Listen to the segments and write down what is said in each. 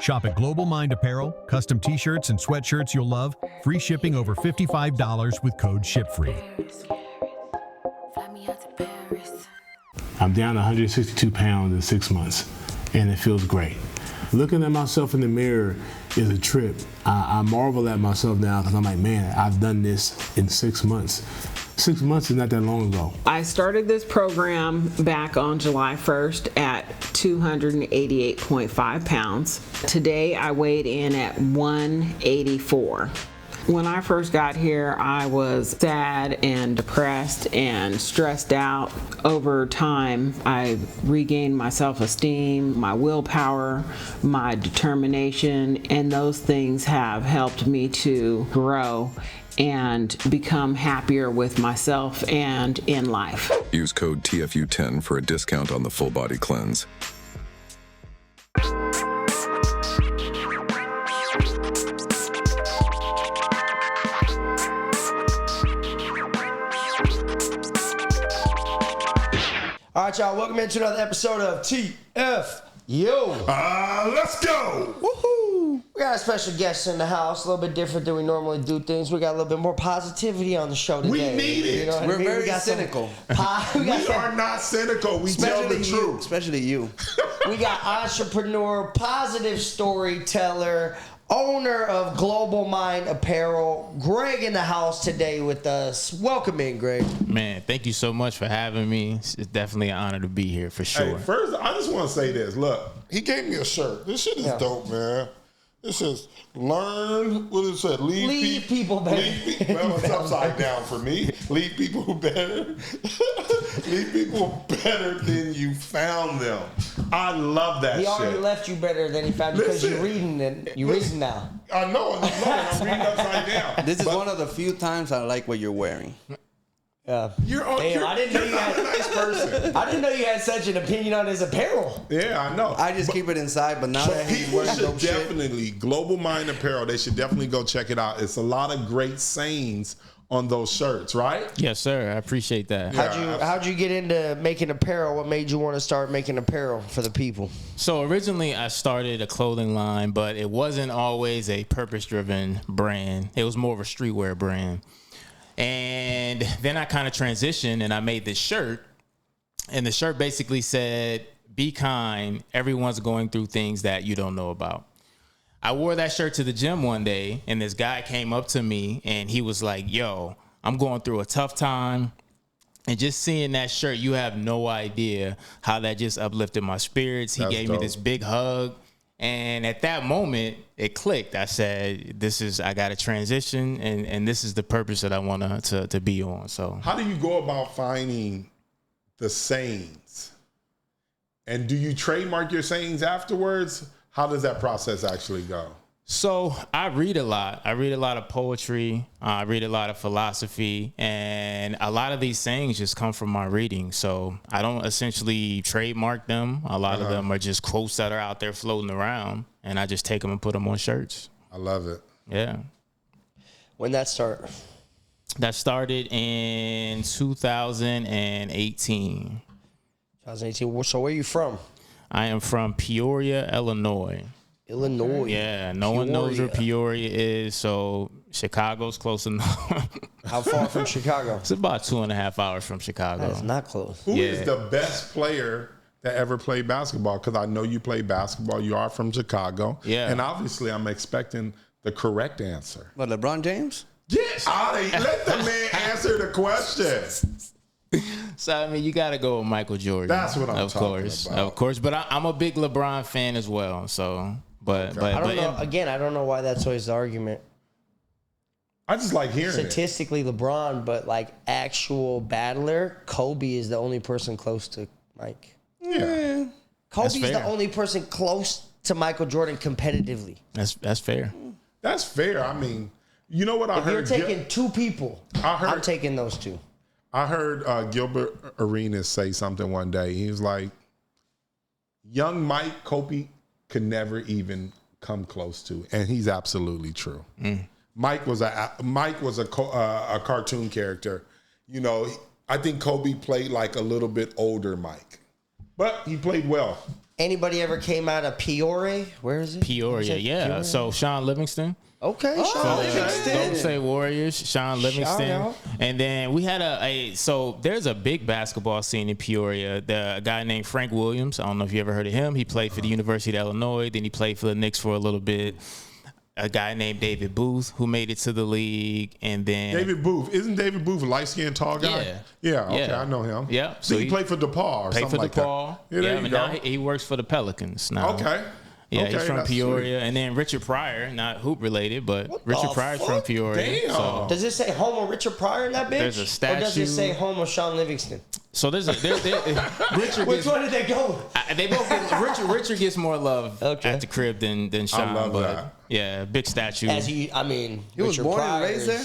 Shop at Global Mind Apparel, custom t-shirts and sweatshirts you'll love, free shipping over $55 with code SHIPFREE. I'm down 162 pounds in 6 months, and it feels great. Looking at myself in the mirror is a trip. I marvel at myself now because I'm like, man, I've done this in 6 months. 6 months is not that long ago. I started this program back on July 1st at 288.5 pounds. Today I weighed in at 184. When I first got here, I was sad and depressed and stressed out. Over time, I regained my self-esteem, my willpower, my determination, and those things have helped me to grow and become happier with myself and in life. Use code TFU10 for a discount on the full body cleanse. All right, y'all, welcome into another episode of TFU. Let's go. Woohoo! We got a special guest in the house, a little bit different than we normally do things. We got a little bit more positivity on the show today. We need it. You know what We're I mean? very We got cynical. We are not cynical. We tell the truth. Especially you. We got entrepreneur, positive storyteller, owner of Global Mind Apparel, Greg in the house today with us. Welcome in, Greg. Man, thank you so much for having me. It's definitely an honor to be here for sure. Hey, first, I just want to say this. Look, he gave me a shirt. This shit is dope, man. This is learn, what is it? Leave people better. Well, it's upside down for me. Leave people better. Leave people better than you found them. I love that shit. He already left you better than he found you because you're reading it. You're reading now. I know. I'm reading upside down. This is one of the few times I like what you're wearing. You're I didn't know you had a nice person. I didn't know you had such an opinion on his apparel. Yeah, I know. I just keep it inside, but now that he's People wearing should dope shit. definitely, Global Mind Apparel, they should definitely go check it out. It's a lot of great sayings on those shirts, right? Yes, sir. I appreciate that. How'd you get into making apparel? What made you want to start making apparel for the people? So originally I started a clothing line, but it wasn't always a purpose-driven brand. It was more of a streetwear brand. And then I kind of transitioned and I made this shirt. And the shirt basically said, be kind. Everyone's going through things that you don't know about. I wore that shirt to the gym one day and this guy came up to me and he was like, yo, I'm going through a tough time. And just seeing that shirt, you have no idea how that just uplifted my spirits. He gave me this big hug. And at that moment, it clicked. I said, I got to transition, and this is the purpose that I want to be on. So how do you go about finding the sayings? And do you trademark your sayings afterwards? How does that process actually go? So I read a lot. I read a lot of poetry. I read a lot of philosophy. And a lot of these sayings just come from my reading. So I don't essentially trademark them. A lot of them are just quotes that are out there floating around. And I just take them and put them on shirts. I love it. Yeah. When that start? That started in 2018. 2018. So where are you from? I am from Peoria, Illinois. Illinois. Yeah, no one knows where Peoria is, so Chicago's close enough. How far from Chicago? It's about 2.5 hours from Chicago. That's not close. Who is the best player that ever played basketball? Because I know you play basketball. You are from Chicago. Yeah. And obviously I'm expecting the correct answer. What, LeBron James? Get out of here. Let the man answer the question. So, I mean, you got to go with Michael Jordan. That's what I'm talking about. Of course. But I'm a big LeBron fan as well, so... But I don't know. Again, I don't know why that's always the argument. I just like hearing Statistically, LeBron, but like actual battler, Kobe is the only person close to Mike. Yeah. Kobe's the only person close to Michael Jordan competitively. That's fair. That's fair. I mean, you know what I heard? If you're taking two people, I'm taking those two. I heard Gilbert Arenas say something one day. He was like, young Mike Kobe could never even come close to, and he's absolutely true. Mike was a cartoon character. You know, I think Kobe played like a little bit older Mike, but he played well. Anybody ever came out of Peoria? Where is it? Peoria, yeah. Peoria? So Sean Livingston. Okay, Sean Golden Livingston. State Warriors, Sean Livingston. out. And then we had so there's a big basketball scene in Peoria. The guy named Frank Williams, I don't know if you ever heard of him. He played for the University of Illinois. Then he played for the Knicks for a little bit. A guy named David Booth who made it to the league. And then David Booth. Isn't David Booth a light-skinned tall guy? Yeah. Okay, Yeah. I know him. Yeah. So he played for DePaul or played something for like DePaul. that. Yeah, there you but go. now he works for the Pelicans now. Okay. Yeah, Okay, he's from that's Peoria. sweet. And then Richard Pryor, not hoop related, but What Richard the Pryor's fuck? from Peoria. Damn. So, Does it say home of Richard Pryor in that bitch? There's a Or does statue. it say home of Sean Livingston? so there's Richard Which gets, one did they go with? they both get, Richard gets more love Okay. at the crib than Sean. love but that. yeah, big statue. As he was born and raised there?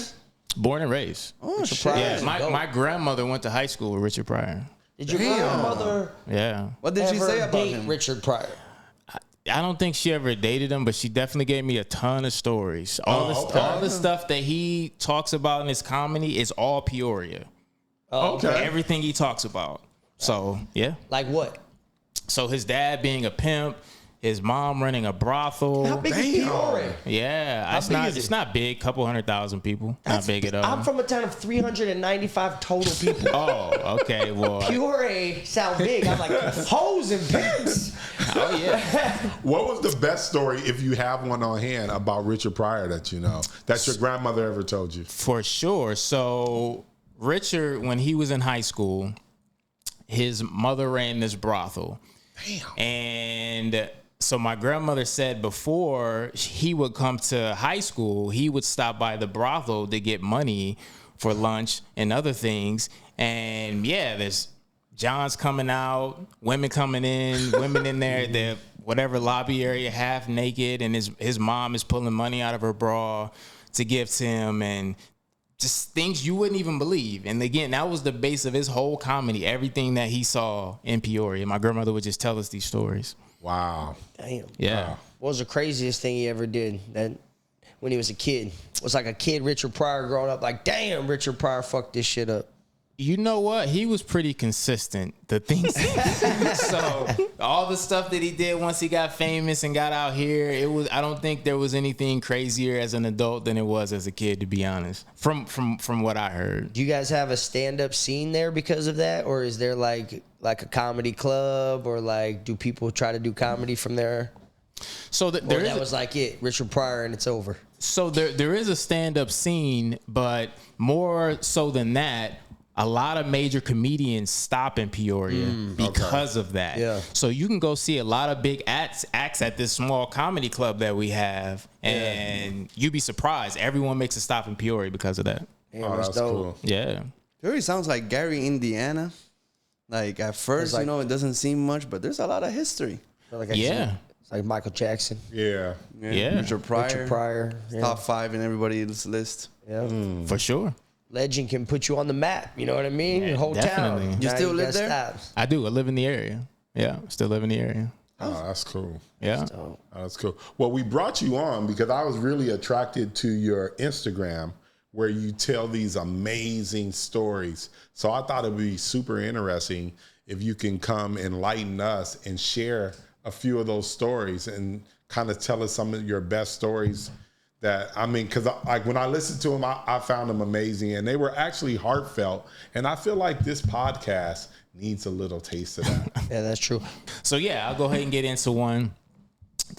Born and raised. Oh, shit. Pryor. Yeah, is my dope. my grandmother went to high school with Richard Pryor. Did your grandmother Yeah. What did she ever say about date him? Richard Pryor? I don't think she ever dated him, but she definitely gave me a ton of stories. All the stuff that he talks about in his comedy is all Peoria. Okay. Everything he talks about. So, yeah. Like what? So his dad being a pimp, his mom running a brothel. How big is Peoria? Yeah, big is it? it's not big, couple 100,000 people. Not big at all. I'm from a town of 395 total people. Oh, okay. Well, Peoria sound big. I'm like, hoes and pimps. oh yeah. What was the best story, if you have one on hand, about Richard Pryor that you know, that your grandmother ever told you? For sure. So Richard, when he was in high school, his mother ran this brothel. Damn. And so my grandmother said before he would come to high school, he would stop by the brothel to get money for lunch and other things. And yeah, there's John's coming out, women coming in, women in there, the whatever lobby area half naked, and his mom is pulling money out of her bra to give to him, and just things you wouldn't even believe. And again, that was the base of his whole comedy, everything that he saw in Peoria. My grandmother would just tell us these stories. Wow. Damn. Yeah. What was the craziest thing he ever did that when he was a kid? Was like a kid, Richard Pryor, growing up like, damn, Richard Pryor fucked this shit up. You know what? He was pretty consistent. The things. So all the stuff that he did once he got famous and got out here, it was. I don't think there was anything crazier as an adult than it was as a kid, to be honest. From what I heard. Do you guys have a stand-up scene there because of that? Or is there like a comedy club? Or like, do people try to do comedy from there? So Or there is. that was like it, Richard Pryor, and it's over. So there is a stand-up scene, but more so than that, a lot of major comedians stop in Peoria because of that. Yeah. So you can go see a lot of big acts at this small comedy club that we have, and you'd be surprised. Everyone makes a stop in Peoria because of that. Damn, Oh, that's that's dope. cool. Yeah. Peoria sounds like Gary, Indiana. Like at first, like- it doesn't seem much, but there's a lot of history. Like I Yeah. said, it's like Michael Jackson, Yeah. Yeah. Richard Pryor, Richard Pryor. Yeah. top 5 in everybody's list. Yeah. For sure. Legend can put you on the map. You know what I mean? Yeah, Your whole definitely. town. You Now still live got there? stops. I do. I live in the area. Yeah. Still live in the area. Oh, that's cool. Yeah. Oh, that's cool. Well, we brought you on because I was really attracted to your Instagram where you tell these amazing stories. So I thought it would be super interesting if you can come enlighten us and share a few of those stories and kind of tell us some of your best stories that, I mean, because like when I listened to them, I found them amazing and they were actually heartfelt. And I feel like this podcast needs a little taste of that. Yeah, that's true. So yeah, I'll go ahead and get into one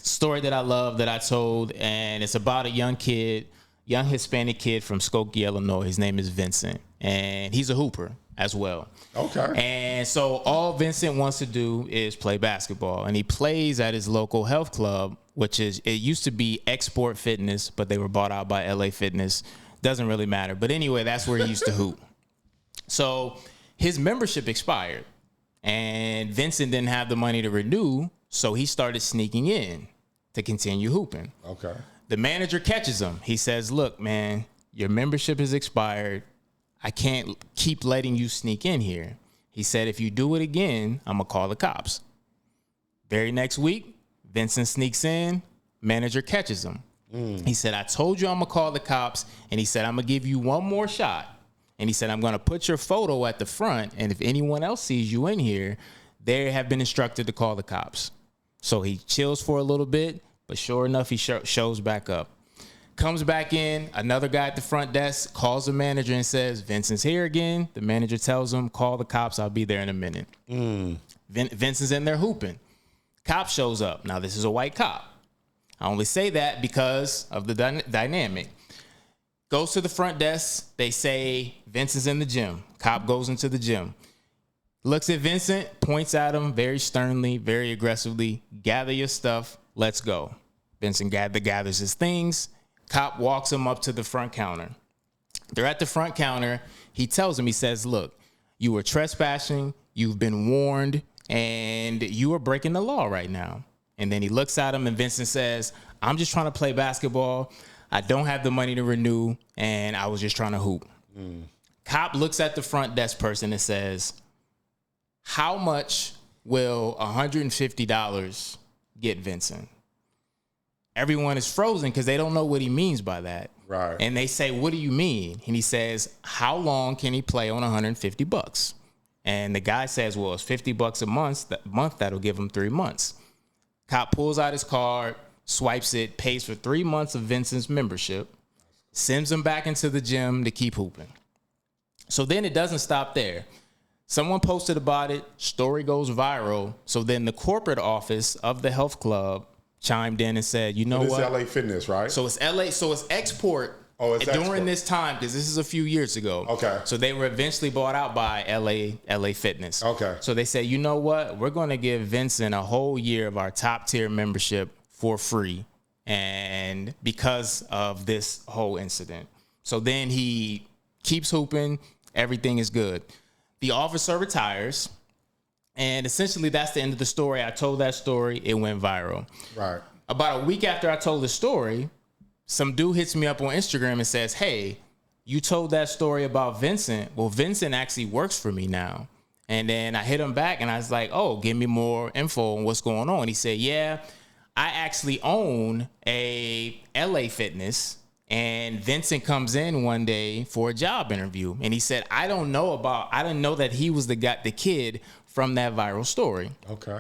story that I love that I told, and it's about a young Hispanic kid from Skokie, Illinois. His name is Vincent, and he's a hooper as well. Okay. And so all Vincent wants to do is play basketball, and he plays at his local health club, which it used to be Export Fitness, but they were bought out by LA Fitness. Doesn't really matter. But anyway, that's where he used to hoop. So his membership expired, and Vincent didn't have the money to renew, so he started sneaking in to continue hooping. Okay. The manager catches him. He says, "Look, man, your membership has expired. I can't keep letting you sneak in here." He said, "If you do it again, I'm going to call the cops." Very next week, Vincent sneaks in. Manager catches him. He said, "I told you I'm going to call the cops." And he said, "I'm going to give you one more shot." And he said, "I'm going to put your photo at the front. And if anyone else sees you in here, they have been instructed to call the cops." So he chills for a little bit, but sure enough, he shows back up. Comes back in, another guy at the front desk calls the manager and says, Vincent's here again. The manager tells him, call the cops, I'll be there in a minute. Vincent's in there hooping. Cop shows up. Now, this is a white cop. I only say that because of the dynamic. Goes to the front desk. They say, Vincent's in the gym. Cop goes into the gym. Looks at Vincent, points at him very sternly, very aggressively. Gather your stuff. Let's go. Vincent gathers his things. Cop walks him up to the front counter. They're at the front counter. He tells him, he says, look, you were trespassing. You've been warned. And you are breaking the law right now. And then he looks at him and Vincent says, I'm just trying to play basketball. I don't have the money to renew. And I was just trying to hoop. Cop looks at the front desk person and says, how much will $150 get Vincent? Everyone is frozen because they don't know what he means by that. Right. And they say, what do you mean? And he says, how long can he play on $150? And the guy says, well, it's $50 a month. That'll give him 3 months. Cop pulls out his card, swipes it, pays for 3 months of Vincent's membership, sends him back into the gym to keep hooping. So then it doesn't stop there. Someone posted about it. Story goes viral. So then the corporate office of the health club chimed in and said, you know what? It's LA Fitness, right? So it's LA. So it's export. Oh, it's during export. this time, because this is a few years ago. Okay. So they were eventually bought out by LA Fitness. Okay. So they said, you know what? We're going to give Vincent a whole year of our top tier membership for free. And because of this whole incident. So then he keeps hooping. Everything is good. The officer retires. And essentially, that's the end of the story. I told that story. It went viral. Right. About a week after I told the story, some dude hits me up on Instagram and says, hey, you told that story about Vincent. Well, Vincent actually works for me now. And then I hit him back and I was like, oh, give me more info on what's going on. He said, yeah, I actually own a LA Fitness. And Vincent comes in one day for a job interview. And he said, I didn't know that he was the kid from that viral story. Okay.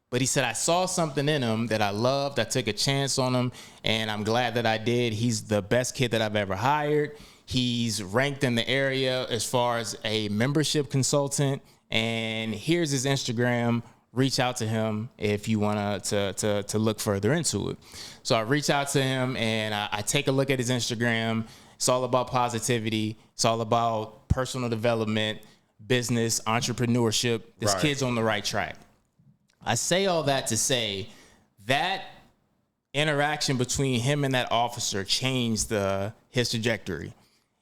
But he said, I saw something in him that I loved. I took a chance on him, and I'm glad that I did. He's the best kid that I've ever hired. He's ranked in the area as far as a membership consultant. And here's his Instagram. Reach out to him if you want to look further into it. So I reach out to him, and I take a look at his Instagram. It's all about positivity. It's all about personal development, business, entrepreneurship. This Right. kid's on the right track. I say all that to say that interaction between him and that officer changed his trajectory.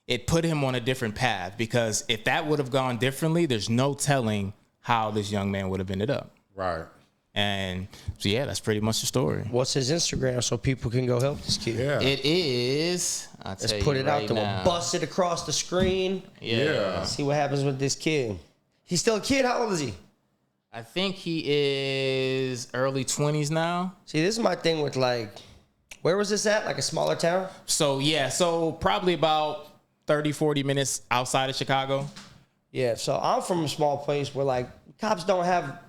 It put him on a different path, because if that would have gone differently, there's no telling how this young man would have ended up. Right. And so, yeah, that's pretty much the story. What's his Instagram so people can go help this kid? Yeah. It is. I'll Let's tell put you it right out there. now. We'll bust it across the screen. Yeah. See what happens with this kid. He's still a kid. How old is he? I think he is early 20s now. See, this is my thing with, like, where was this at? Like a smaller town? So, yeah, so probably about 30, 40 minutes outside of Chicago. Yeah, so I'm from a small place where, like, cops don't have,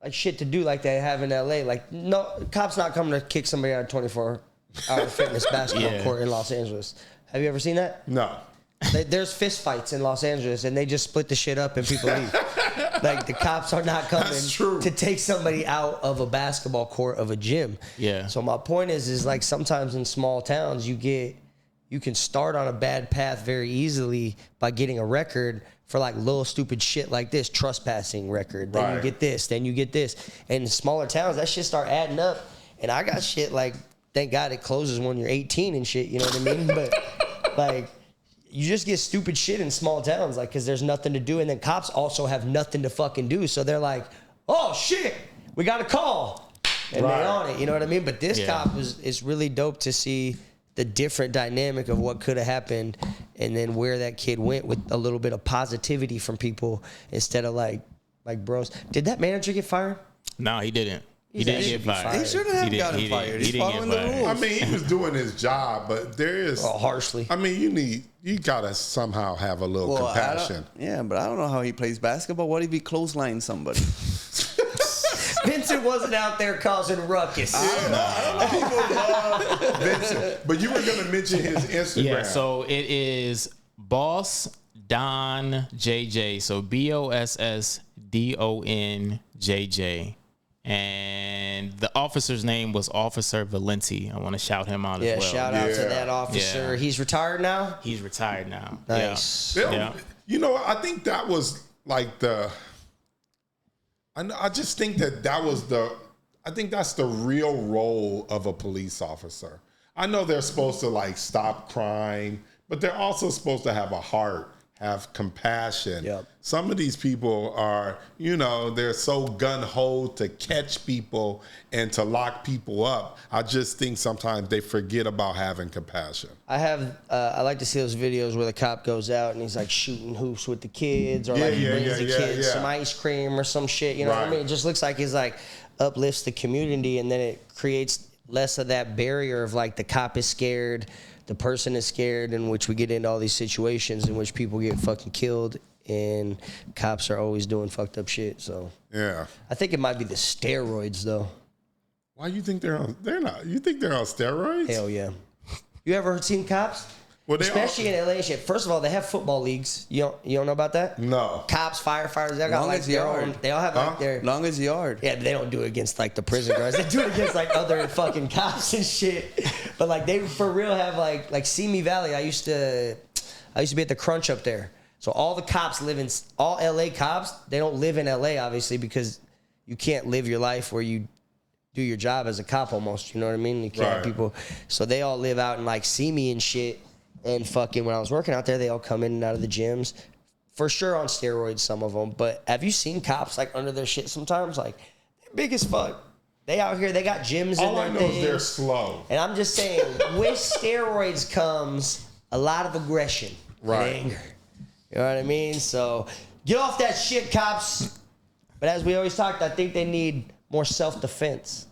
like, shit to do like they have in LA. Like, no, cops not coming to kick somebody out of 24-hour fitness basketball court in Los Angeles. Have you ever seen that? No. There's fist fights in Los Angeles, and they just split the shit up and people leave. Like, the cops are not coming That's true. to take somebody out of a basketball court of a gym. Yeah. So my point is like, sometimes in small towns you can start on a bad path very easily by getting a record for like little stupid shit like this, trespassing record. Then you Right. get this, then you get this. And in smaller towns, that shit start adding up. And I got shit like, thank God it closes when you're 18 and shit, you know what I mean? But like, you just get stupid shit in small towns, like, because there's nothing to do. And then cops also have nothing to fucking do. So they're like, oh, shit, we got a call. And Right. they on it, you know what I mean? But this Yeah. cop is really dope to see the different dynamic of what could have happened and then where that kid went with a little bit of positivity from people instead of like bros. Did that manager get fired? No, he didn't. He He's didn't actually get fired. He shouldn't have He gotten didn't- fired. he He's didn't get following the fired. rules. I mean, he was doing his job, but there is. Oh, harshly. I mean, you gotta somehow have a little Well, compassion. yeah, but I don't know how he plays basketball. What if he clotheslined somebody? Vincent wasn't out there causing ruckus. People love Vincent. But you were going to mention his Instagram. Yeah, so it is Boss Don JJ. So BOSSDONJJ. And the officer's name was Officer Valenti. I want to shout him out as well. Shout out to that officer. Yeah. He's retired now? He's retired now. Nice. Yeah. You know, I think that was like I just think that was I think that's the real role of a police officer. I know they're supposed to like stop crime, but they're also supposed to have a heart, have compassion. Yep. Some of these people are, they're so gun-ho to catch people and to lock people up. I just think sometimes they forget about having compassion. I like to see those videos where the cop goes out and he's like shooting hoops with the kids, or he brings the kids some ice cream or some shit. You know what I mean? It just looks like he's like uplifts the community, and then it creates less of that barrier of like the cop is scared, the person is scared, in which we get into all these situations in which people get fucking killed and cops are always doing fucked up shit. So yeah, I think it might be the steroids though. Why you think they're not? You think they're on steroids? Hell yeah. You ever seen cops? Well, especially in LA shit. First of all, they have football leagues. You don't know about that? No. Cops, firefighters, they got like their own. They all have like their longest yard. Yeah, but they don't do it against like the prison guards. They do it against like other fucking cops and shit. But like they for real have like Simi Valley. I used to be at the Crunch up there. So all the cops all LA cops. They don't live in LA obviously because you can't live your life where you do your job as a cop almost. You know what I mean? You can't have people. So they all live out in like Simi and shit. And fucking when I was working out there, they all come in and out of the gyms. For sure on steroids, some of them. But have you seen cops like under their shit sometimes? Like, they're big as fuck. They out here, they got gyms All in I know is they're slow. And I'm just saying, with steroids comes a lot of aggression and anger. You know what I mean? So get off that shit, cops. But as we always talked, I think they need more self-defense.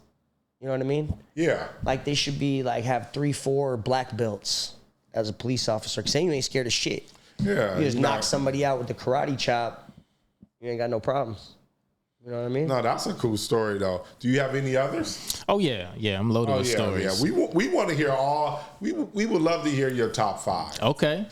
You know what I mean? Yeah. Like they should be like have 3-4 black belts as a police officer, because then you ain't scared of shit. Yeah. You just knock somebody out with the karate chop, you ain't got no problems. You know what I mean? No, that's a cool story, though. Do you have any others? Oh, yeah. I'm loaded with stories. Yeah, we want to hear we would love to hear your top 5. Okay.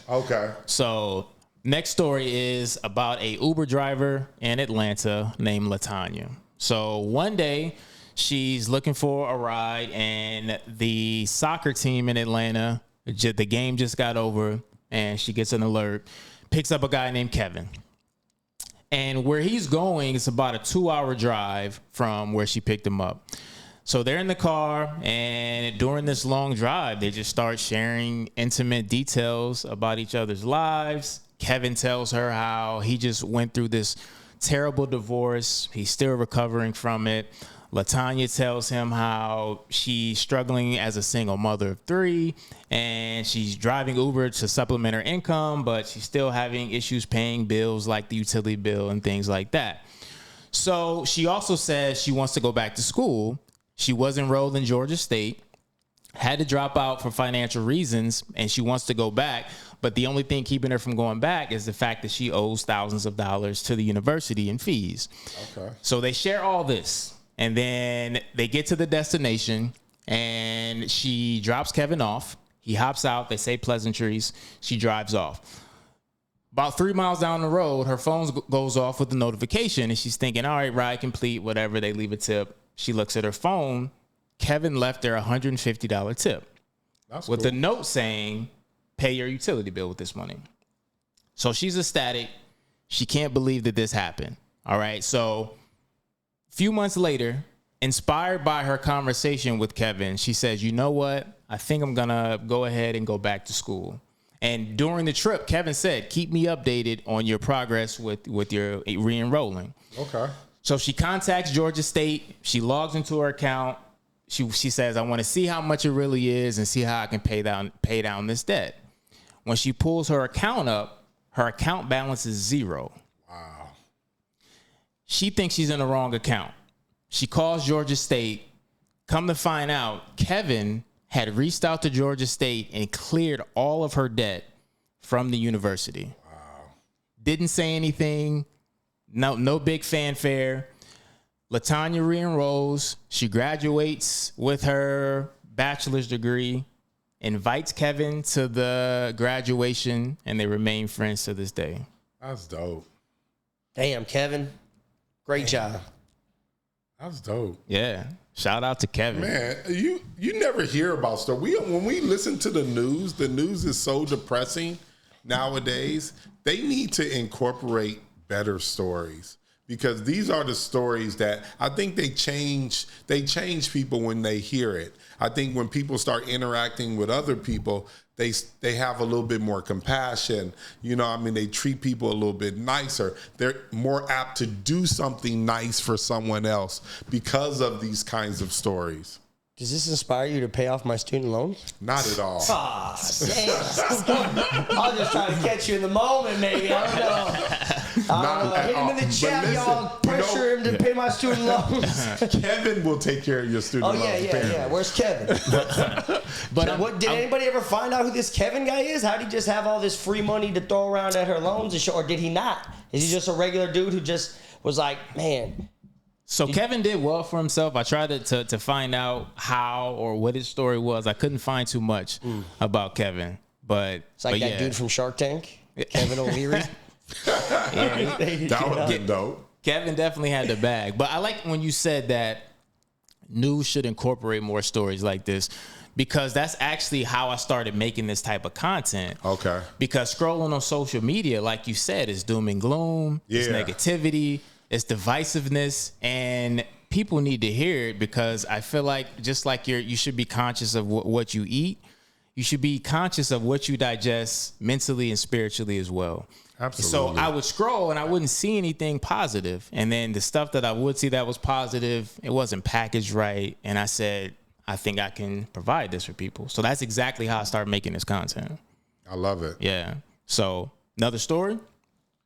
So next story is about a Uber driver in Atlanta named LaTanya. So one day she's looking for a ride, and the soccer team in Atlanta, the game just got over, and she gets an alert, picks up a guy named Kevin. And where he's going is about a 2-hour drive from where she picked him up. So they're in the car, and during this long drive, they just start sharing intimate details about each other's lives. Kevin tells her how he just went through this terrible divorce. He's still recovering from it. LaTanya tells him how she's struggling as a single mother of 3, and she's driving Uber to supplement her income, but she's still having issues paying bills like the utility bill and things like that. So she also says she wants to go back to school. She was enrolled in Georgia State, had to drop out for financial reasons, and she wants to go back. But the only thing keeping her from going back is the fact that she owes thousands of dollars to the university in fees. Okay. So they share all this. And then they get to the destination, and she drops Kevin off. He hops out. They say pleasantries. She drives off. About 3 miles down the road, her phone goes off with a notification, and she's thinking, all right, ride complete, whatever. They leave a tip. She looks at her phone. Kevin left her a $150 tip. That's with cool. a note saying, pay your utility bill with this money. So she's ecstatic. She can't believe that this happened. All right, so few months later, inspired by her conversation with Kevin, she says, you know what? I think I'm going to go ahead and go back to school. And during the trip, Kevin said, keep me updated on your progress with your re-enrolling. Okay. So she contacts Georgia State. She logs into her account. She says, I want to see how much it really is and see how I can pay down this debt. When she pulls her account up, her account balance is 0. She thinks she's in the wrong account. She calls Georgia State. Come to find out, Kevin had reached out to Georgia State and cleared all of her debt from the university. Wow. Didn't say anything. No big fanfare. LaTanya re-enrolls. She graduates with her bachelor's degree, invites Kevin to the graduation, and they remain friends to this day. That's dope. Damn, Kevin. Great job. That's dope. Yeah. Shout out to Kevin. Man, you never hear about stuff. When we listen to the news is so depressing nowadays. They need to incorporate better stories, because these are the stories that I think they change people when they hear it. I think when people start interacting with other people, they have a little bit more compassion. You know, I mean, they treat people a little bit nicer. They're more apt to do something nice for someone else because of these kinds of stories. Does this inspire you to pay off my student loan? Not at all. Ah, damn. I'll just try to catch you in the moment, maybe. I don't know. Hit him in the chat, y'all. Pressure him to pay my student loans. Kevin will take care of your student loans. Yeah. Where's Kevin? But did anybody ever find out who this Kevin guy is? How did he just have all this free money to throw around at her loans and or did he not? Is he just a regular dude who just was like, man? So Kevin did well for himself. I tried to find out how or what his story was. I couldn't find too much about Kevin, but it's like that dude from Shark Tank, Kevin O'Leary. Yeah, that would be dope. Kevin definitely had the bag. But I like when you said that news should incorporate more stories like this, because that's actually how I started making this type of content. Okay. Because scrolling on social media, like you said, is doom and gloom, it's negativity, it's divisiveness, and people need to hear it, because I feel like just like you should be conscious of what you eat, you should be conscious of what you digest mentally and spiritually as well. Absolutely. So I would scroll and I wouldn't see anything positive. And then the stuff that I would see that was positive, it wasn't packaged right. And I said, I think I can provide this for people. So that's exactly how I started making this content. I love it. Yeah. So another story?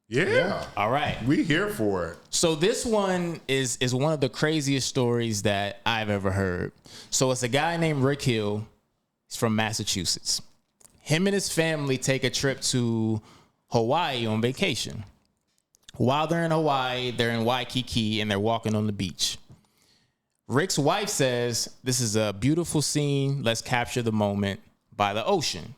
Yeah. All right. We here for it. So this one is one of the craziest stories that I've ever heard. So it's a guy named Rick Hill. He's from Massachusetts. Him and his family take a trip to Hawaii on vacation. While they're in Hawaii, they're in Waikiki and they're walking on the beach. Rick's wife says, "This is a beautiful scene. Let's capture the moment by the ocean."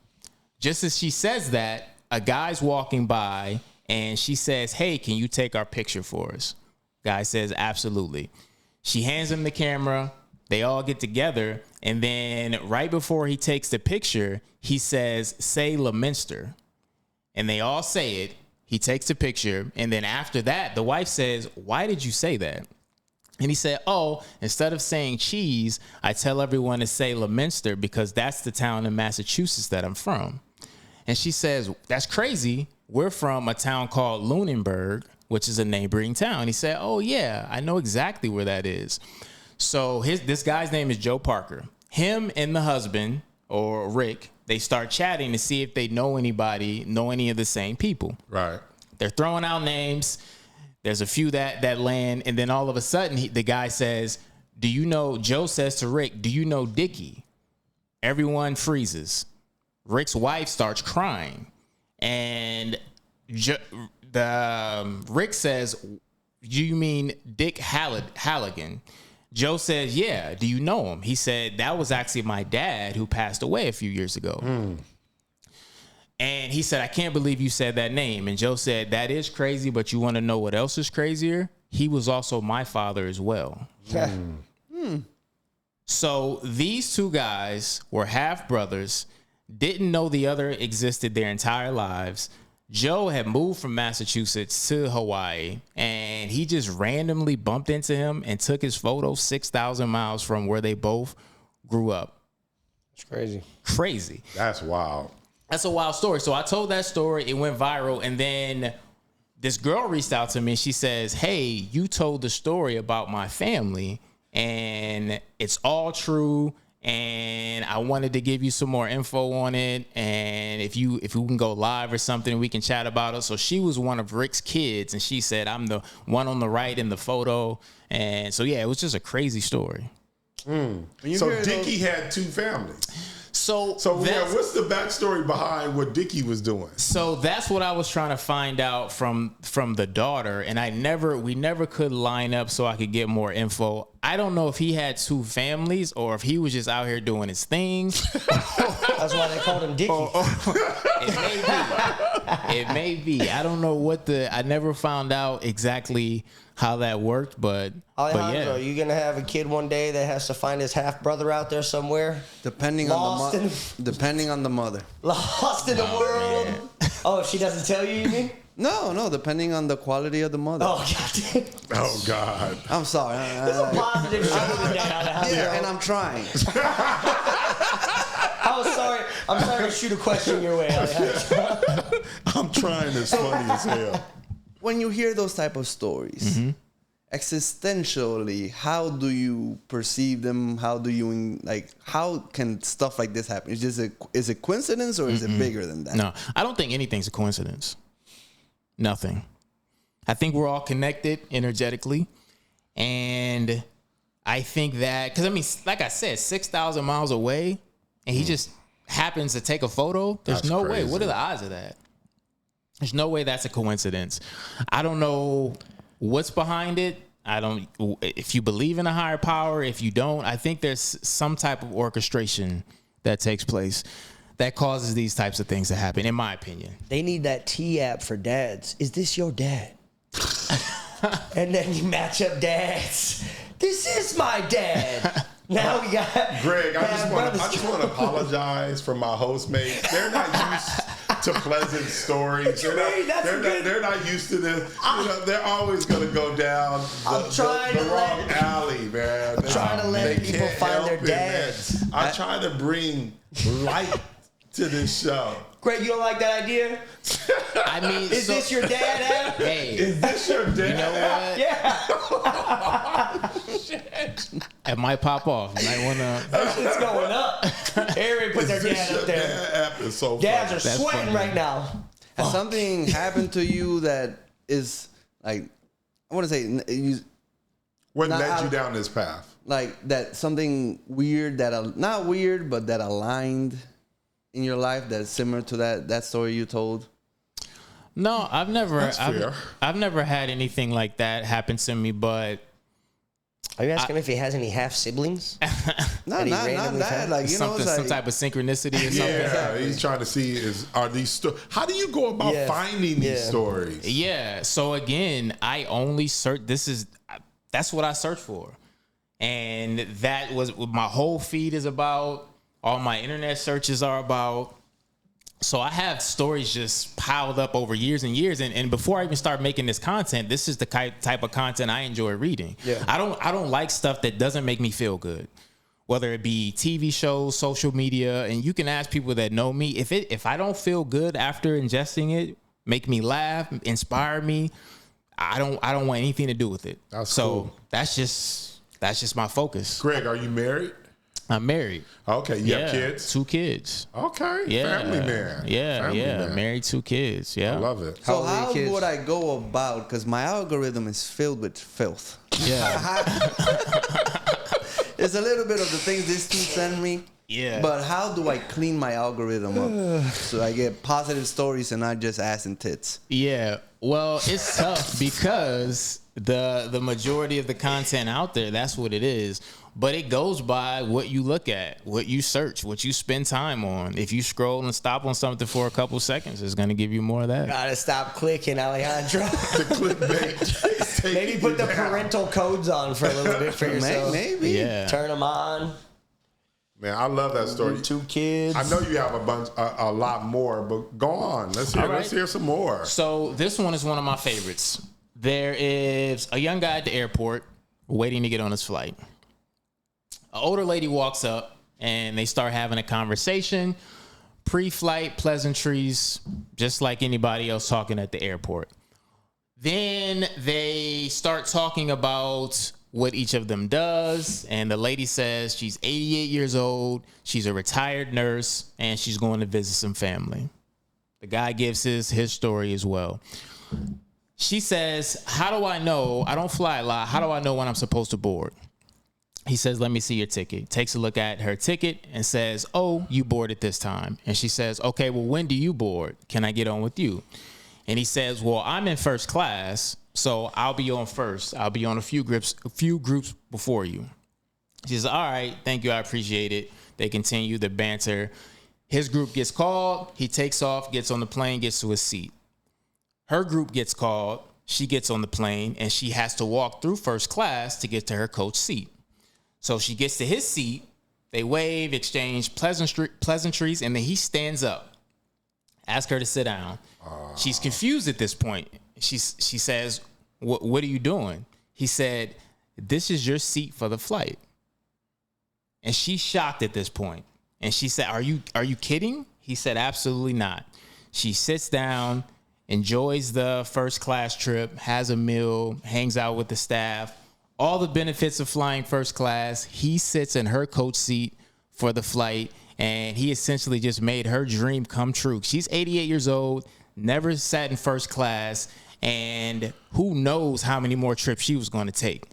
Just as she says that, a guy's walking by and she says, "Hey, can you take our picture for us?" Guy says, "Absolutely." She hands him the camera. They all get together. And then right before he takes the picture, he says, "Say Leominster." And they all say it. He takes the picture. And then after that, the wife says, "Why did you say that?" And he said, "Oh, instead of saying cheese, I tell everyone to say Leominster because that's the town in Massachusetts that I'm from." And she says, "That's crazy. We're from a town called Lunenburg, which is a neighboring town." He said, "Oh, yeah, I know exactly where that is." So this guy's name is Joe Parker. Him and the husband, or Rick, they start chatting to see if they know any of the same people. Right. They're throwing out names. There's a few that land. And then all of a sudden, the guy says, Joe says to Rick, "Do you know Dickie?" Everyone freezes. Rick's wife starts crying. And Rick says, "Do you mean Dick Halligan?" Joe says, "Yeah, do you know him?" He said, "That was actually my dad who passed away a few years ago." And he said, "I can't believe you said that name." And Joe said, "That is crazy, but you want to know what else is crazier? He was also my father as well." So these two guys were half brothers, didn't know the other existed their entire lives. Joe had moved from Massachusetts to Hawaii, and he just randomly bumped into him and took his photo 6,000 miles from where they both grew up. It's crazy. Crazy. That's wild. That's a wild story. So I told that story. It went viral. And then this girl reached out to me. And she says, "Hey, you told the story about my family, and it's all true. And I wanted to give you some more info on it. And if we can go live or something, we can chat about it." So she was one of Rick's kids. And she said, "I'm the one on the right in the photo." And so, yeah, it was just a crazy story. So Dickie had two families. So what's the backstory behind what Dickie was doing? So that's what I was trying to find out from the daughter, and we never could line up so I could get more info. I don't know if he had two families or if he was just out here doing his thing. That's why they called him Dickie. It may be. I don't know I never found out exactly how that worked, but Alejandro, yeah. are you gonna have a kid one day that has to find his half brother out there somewhere? Depending on the mother. Lost in the world. Man. Oh, she doesn't tell you mean? No, depending on the quality of the mother. Oh, God. Oh, God. I'm sorry. There's a positive show today, Alejandro. Yeah, and I'm trying. I'm sorry to shoot a question your way, Alejandro. I'm trying. It's funny as hell. When you hear those type of stories, existentially, how do you perceive them? How can stuff like this happen? Is it coincidence or is it bigger than that? No, I don't think anything's a coincidence. Nothing. I think we're all connected energetically. And I think that, because I mean, like I said, 6,000 miles away, and he just happens to take a photo. There's That's no crazy. way. What are the odds of that? There's no way that's a coincidence. I don't know what's behind it. If you believe in a higher power, if you don't, I think there's some type of orchestration that takes place that causes these types of things to happen, in my opinion. They need that T app for dads. Is this your dad? And then you match up dads. This is my dad. Now we got Greg, I just want to apologize for my host mates. They're not used to pleasant stories. They're not used to this. They're always going to go down the wrong alley, man. I'm trying to let people find their dads. I'm trying to bring light to this show. Greg, you don't like that idea? I mean, Is this your dad app? Hey, Is this your dad? you know what? Yeah. It might pop off. You might want to. That shit's going up. Everybody put their dad up there. Dad app is so Dads are That's sweating funny. right now. Has something happened to you that is like, I want to say, What Nah, led you down this path? like that something weird not weird, but that aligned in your life that's similar to that story you told? No, I've never had anything like that happen to me, but Are you asking if he has any half siblings? Not that. Like, you know, it's like, some type of synchronicity or something. Yeah, he's trying to see are these how do you go about finding these stories? Yeah. So again, I only search. That's what I search for, and that was what my whole feed is about. All my internet searches are about. So I have stories just piled up over years and years. And before I even start making this content, this is the type of content I enjoy reading. Yeah. I don't like stuff that doesn't make me feel good, whether it be TV shows, social media. And you can ask people that know me, if I don't feel good after ingesting it, make me laugh, inspire me, I don't want anything to do with it. That's cool. That's just my focus. Greg, are you married? I'm married. Okay, you have kids? 2 kids. Okay, Yeah. family man. Family man. Married, 2 kids. Yeah. I love it. so old are your how kids? would I go about, because my algorithm is filled with filth. Yeah. It's a little bit of the things these two send me. Yeah. But how do I clean my algorithm up so I get positive stories and not just ass and tits? Yeah. Well, it's tough because the majority of the content out there, that's what it is. But it goes by what you look at, what you search, what you spend time on. If you scroll and stop on something for a couple seconds, it's going to give you more of that. Gotta stop clicking, Alejandro. The clickbait. Maybe put the parental codes on for a little bit for yourself. Maybe. Yeah. Turn them on. Man, I love that story. 2 kids. I know you have a lot more, but go on. Let's hear some more. So this one is one of my favorites. There is a young guy at the airport waiting to get on his flight. An older lady walks up and they start having a conversation. Pre-flight pleasantries, just like anybody else talking at the airport. Then they start talking about what each of them does. And the lady says she's 88 years old. She's a retired nurse and she's going to visit some family. The guy gives his story as well. She says, how do I know? I don't fly a lot. How do I know when I'm supposed to board? He says, let me see your ticket. Takes a look at her ticket and says, oh, you boarded this time. And she says, okay, well, when do you board? Can I get on with you? And he says, well, I'm in first class, so I'll be on first. I'll be on a few groups before you. She says, all right, thank you, I appreciate it. They continue the banter. His group gets called. He takes off, gets on the plane, gets to his seat. Her group gets called. She gets on the plane, and she has to walk through first class to get to her coach's seat. So she gets to his seat. They wave, exchange pleasantries, and then he stands up. Ask her to sit down. She's confused at this point. She says, what are you doing? He said, this is your seat for the flight. And she's shocked at this point. And she said, are you kidding? He said, absolutely not. She sits down, enjoys the first class trip, has a meal, hangs out with the staff, all the benefits of flying first class. He sits in her coach seat for the flight, and he essentially just made her dream come true. She's 88 years old, never sat in first class, and who knows how many more trips she was going to take.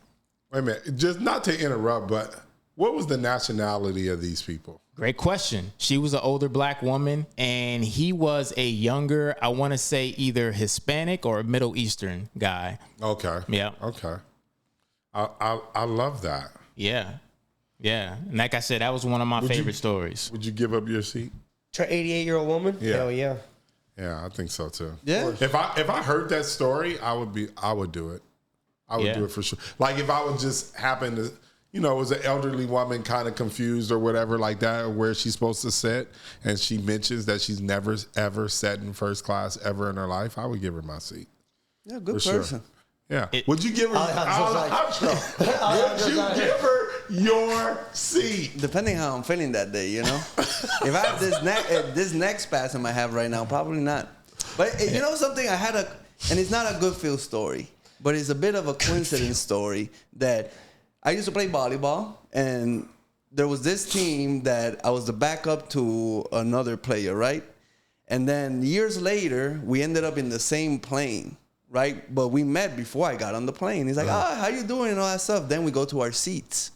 Wait a minute, just not to interrupt, but what was the nationality of these people? Great question. She was an older black woman, and he was a younger, I want to say either Hispanic or a Middle Eastern guy. Okay. Yeah. Okay. I love that. Yeah. Yeah. And like I said, that was one of my favorite stories. Would you give up your seat? To an 88-year-old woman? Yeah. Hell yeah. Yeah, I think so too. Yeah. If I heard that story, I would do it. I would do it for sure. Like if I would just happen to, it was an elderly woman kind of confused or whatever like that, or where she's supposed to sit, and she mentions that she's never ever sat in first class ever in her life, I would give her my seat. Yeah, good For person. Sure. Yeah. Would you give her Alejandro. Would you give her your seat? Depending how I'm feeling that day, If I have this neck spasm I have right now, probably not. But you know something, and it's not a good feel story, but it's a bit of a coincidence story that I used to play volleyball, and there was this team that I was the backup to another player, right? And then years later, we ended up in the same plane, right? But we met before I got on the plane. He's like, how you doing and all that stuff. Then we go to our seats.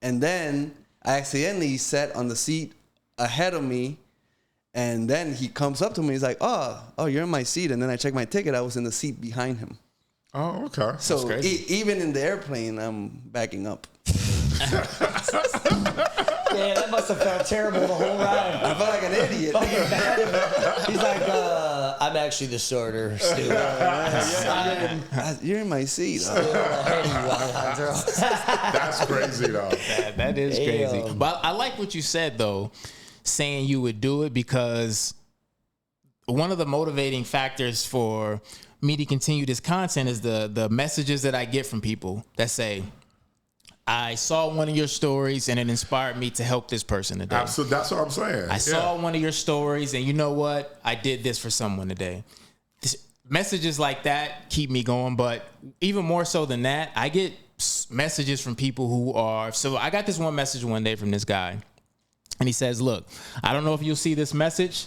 And then I accidentally sat on the seat ahead of me. And then he comes up to me. He's like, oh, you're in my seat. And then I checked my ticket. I was in the seat behind him. Oh, okay. So even in the airplane, I'm backing up. Yeah, that must have felt terrible the whole ride. I felt like an idiot. He's like, I'm actually the starter still. You're in my seat. That's crazy, though. That is crazy. But I like what you said, though, saying you would do it, because one of the motivating factors for me to continue this content is the messages that I get from people that say, I saw one of your stories and it inspired me to help this person today. Absolutely. That's what I'm saying. I saw one of your stories and you know what? I did this for someone today. Messages like that keep me going, but even more so than that, I get messages from people who are, so I got this one message one day from this guy, and he says, look, I don't know if you'll see this message,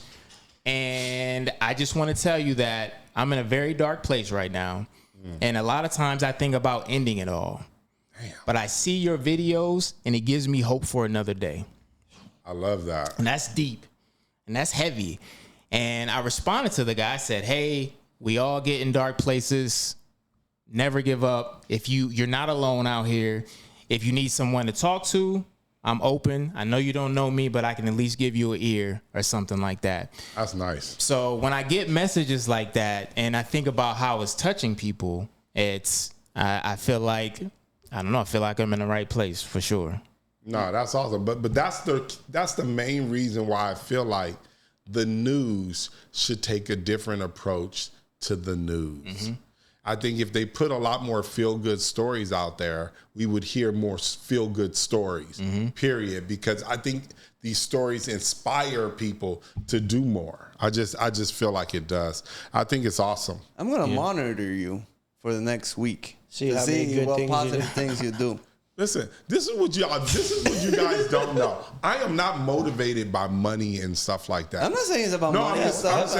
and I just want to tell you that I'm in a very dark place right now, and a lot of times I think about ending it all. Damn. But I see your videos, and it gives me hope for another day. I love that. And that's deep, and that's heavy. And I responded to the guy. I said, hey, we all get in dark places. Never give up. If you're not alone out here. If you need someone to talk to, I'm open. I know you don't know me, but I can at least give you an ear or something like that. That's nice. So when I get messages like that and I think about how it's touching people, I feel like, I don't know, I feel like I'm in the right place for sure. No, that's awesome. But that's the main reason why I feel like the news should take a different approach to the news. Mm-hmm. I think if they put a lot more feel-good stories out there, we would hear more feel-good stories, period. Because I think these stories inspire people to do more. I just feel like it does. I think it's awesome. I'm going to monitor you for the next week. See what positive things you do. Listen, this is what you guys don't know. I am not motivated by money and stuff like that. I'm not saying it's about money and stuff.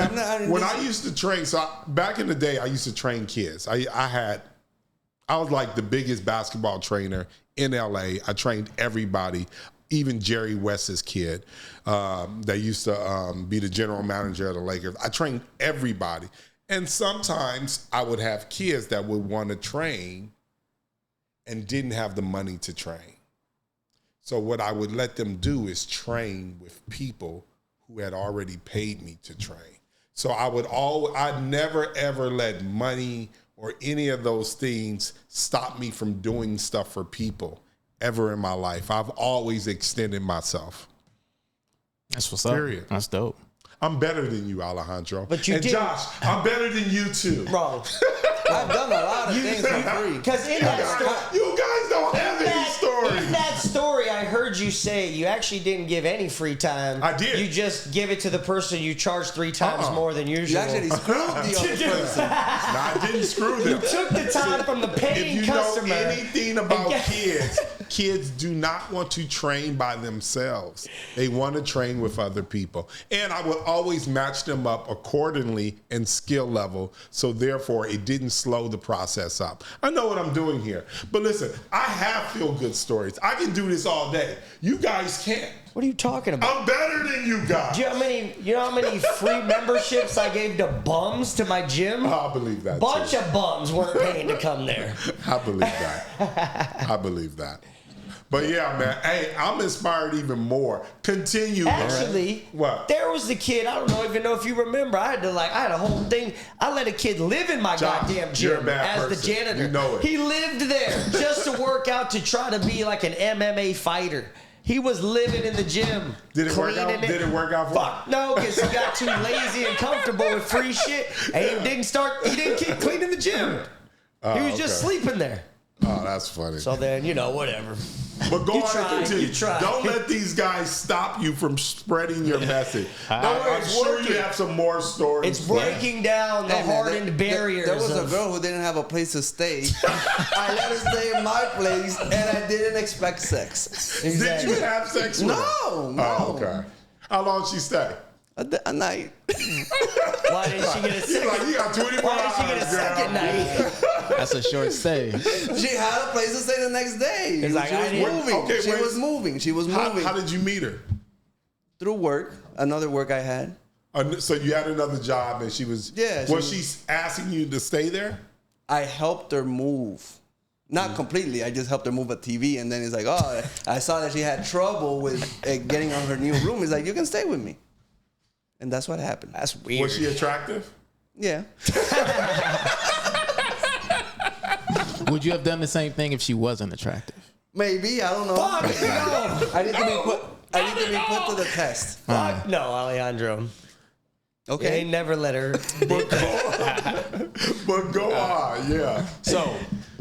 When I used to train, back in the day, I used to train kids. I I was like the biggest basketball trainer in LA. I trained everybody, even Jerry West's kid that used to be the general manager of the Lakers. I trained everybody. And sometimes I would have kids that would want to train and didn't have the money to train. So what I would let them do is train with people who had already paid me to train. So I'd never ever let money or any of those things stop me from doing stuff for people ever in my life. I've always extended myself. That's what's up. Period. That's dope. I'm better than you, Alejandro. But you and did, Josh, I'm better than you too. bro. I've done a lot of things for free. Because in that story, You guys don't have any stories. in that story, I heard you say you actually didn't give any free time. I did. You just give it to the person you charge 3 times more than usual. You actually screwed the other person. No, I didn't screw them. You took the time from the paying If you customer. know anything about Yeah. kids do not want to train by themselves. They want to train with other people. And I would always match them up accordingly in skill level, so therefore it didn't slow the process up. I know what I'm doing here. But listen, I have feel-good stories. I can do this all day. You guys can't. What are you talking about? I'm better than you guys. Do you know how many free memberships I gave to bums to my gym? I believe that Bunch too. of bums weren't paying to come there. I believe that. I believe that. But yeah, man. Hey, I'm inspired even more. Continue, man. Actually, What? there was the kid. I don't even know if you remember. I had a whole thing. I let a kid live in my Josh, goddamn you're a gym bad as person. the janitor. You know it. He lived there just to work out to try to be like an MMA fighter. He was living in the gym. Did it work out? cleaning Did it work out for Fuck no, because he got too lazy and comfortable with free shit, and he didn't keep cleaning the gym. He was just okay. sleeping there. Oh, that's funny. So then, whatever. But go You on tried, and continue. you tried. Don't let these guys stop you from spreading your message. Don't worry, I'm it's sure working. you have some more stories. It's breaking down the Hey, man, hardened barriers. There was a of- girl who didn't have a place to stay. I let her stay in my place, and I didn't expect sex. Did you have sex with her? No, no. Oh, okay. How long did she stay? A night. Why didn't she get a You're second? like, you got 24 Why hours, didn't she get a girl. second night? That's a short stay. She had a place to stay the next day. It's like, she I was didn't- moving. Okay, She wait. was moving. She was How, moving. how did you meet her? Through work, another work I had. So you had another job and she was... Yeah, Was she asking you to stay there? I helped her move. Not completely. I just helped her move a TV, and then it's like, oh, I saw that she had trouble with getting on her new room. It's like, you can stay with me. And that's what happened. That's weird. Was she attractive? Yeah. Would you have done the same thing if she wasn't attractive? Maybe. I don't know. Fuck no. I need to be put to the test. Fuck no, Alejandro. Okay. They never let her. But go on, yeah. So,